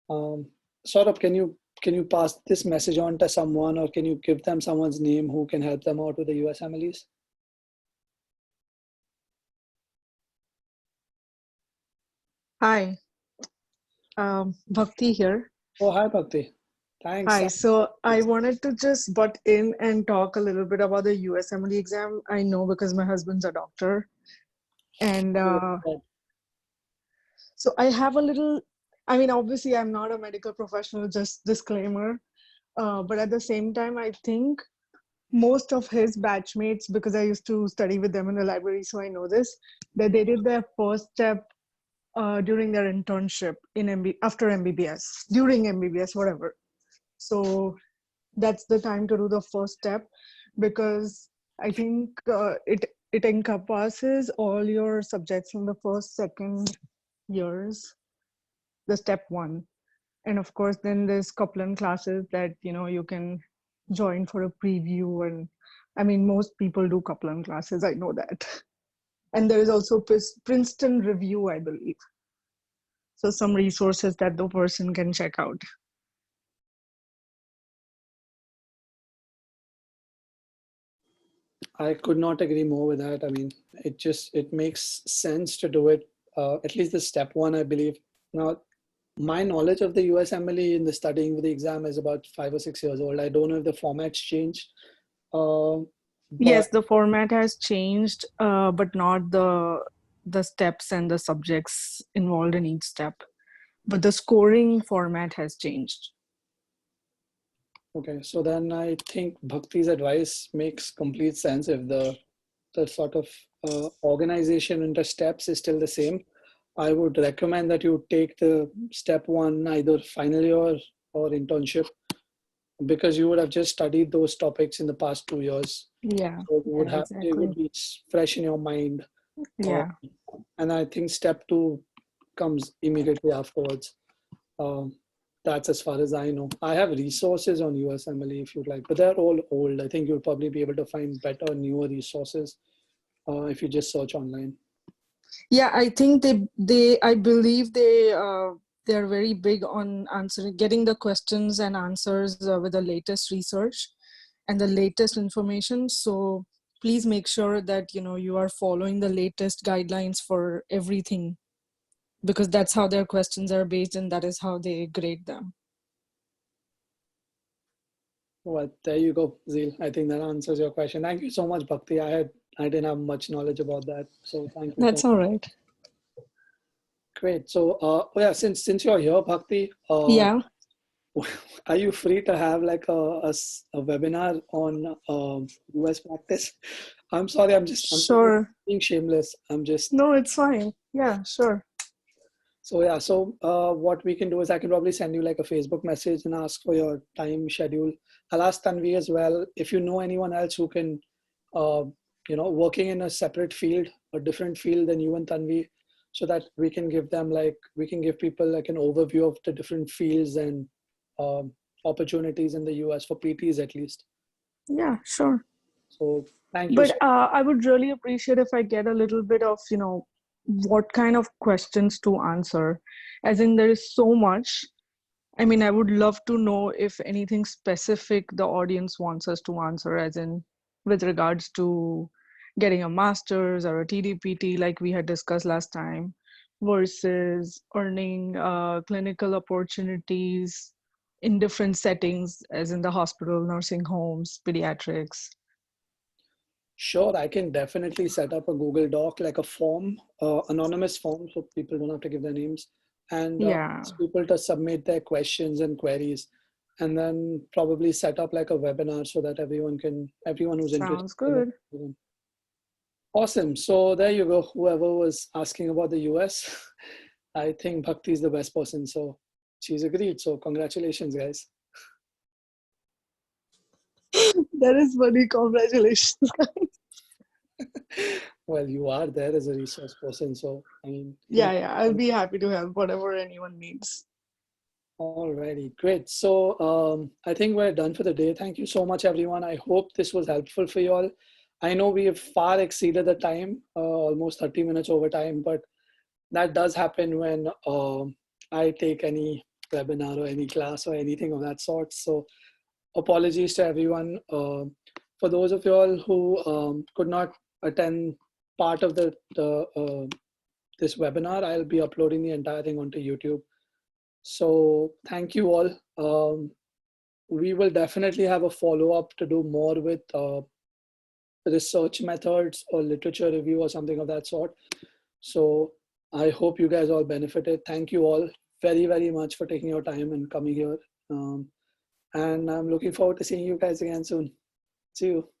Saurabh, can you pass this message on to someone, or can you give them someone's name who can help them out with the USMLEs? Hi, Bhakti here. Oh, hi, Bhakti. Thanks. Hi, so I wanted to just butt in and talk a little bit about the USMLE exam. I know because my husband's a doctor. And so I have a little, I mean, obviously I'm not a medical professional, just disclaimer. But at the same time, I think most of his batchmates, because I used to study with them in the library, so I know this, that they did their first step during their internship in after MBBS, during MBBS, whatever. So that's the time to do the first step, because I think it encompasses all your subjects from the first, second years, the step one. And of course, then there's Kaplan classes that, you know, you can join for a preview. And I mean, most people do Kaplan classes, I know that. And there is also Princeton Review, I believe. So some resources that the person can check out. I could not agree more with that. I mean, it makes sense to do it, at least the step one, I believe. Now, my knowledge of the USMLE in the studying for the exam is about 5 or 6 years old. I don't know if the format's changed. Yes, the format has changed, but not the steps and the subjects involved in each step. But the scoring format has changed. Okay, so then I think Bhakti's advice makes complete sense. If the sort of organization into steps is still the same, I would recommend that you take the step one, either final year or internship, because you would have just studied those topics in the past 2 years. Yeah, So you would yeah, have, it would exactly. be fresh in your mind. Yeah. And I think step two comes immediately afterwards. That's as far as I know. I have resources on USMLE if you'd like, but they're all old. I think you'll probably be able to find better, newer resources if you just search online. Yeah, I think I believe they're very big on answering, getting the questions and answers with the latest research and the latest information. So please make sure that, you know, you are following the latest guidelines for everything, because that's how their questions are based and that is how they grade them. Well, there you go, Zeel. I think that answers your question. Thank you so much, Bhakti. I didn't have much knowledge about that, so thank you. That's all right. Great. So, yeah, since you're here, Bhakti, Yeah. are you free to have like a webinar on US practice? I'm sorry, I'm Sure. being shameless. I'm just. No, it's fine. Yeah, sure. So yeah, so what we can do is I can probably send you like a Facebook message and ask for your time schedule. I'll ask Tanvi as well. If you know anyone else who can, you know, working in a separate field, a different field than you and Tanvi, so that we can give them we can give people like an overview of the different fields and opportunities in the US for PTs at least. Yeah, sure. So thank you. But I would really appreciate if I get a little bit of, you know, what kind of questions to answer. As in, there is so much. I mean, I would love to know if anything specific the audience wants us to answer, as in with regards to getting a master's or a TDPT, like we had discussed last time, versus earning clinical opportunities in different settings, as in the hospital, nursing homes, pediatrics. Sure, I can definitely set up a Google Doc, like a form, anonymous form, so people don't have to give their names, and ask people to submit their questions and queries, and then probably set up like a webinar so that everyone who's interested. Sounds good. Awesome. So there you go. Whoever was asking about the US, I think Bhakti is the best person. So she's agreed. So congratulations, guys. That is funny. Congratulations, guys. Well, you are there as a resource person. So, I mean. Yeah, I'll be happy to help whatever anyone needs. Alrighty, great. So I think we're done for the day. Thank you so much, everyone. I hope this was helpful for you all. I know we have far exceeded the time, almost 30 minutes over time, but that does happen when I take any webinar or any class or anything of that sort. So apologies to everyone. For those of you all who could not attend part of this webinar, I'll be uploading the entire thing onto YouTube. So thank you all. We will definitely have a follow-up to do more with research methods or literature review or something of that sort. So I hope you guys all benefited. Thank you all very, very much for taking your time and coming here. And I'm looking forward to seeing you guys again soon. See you.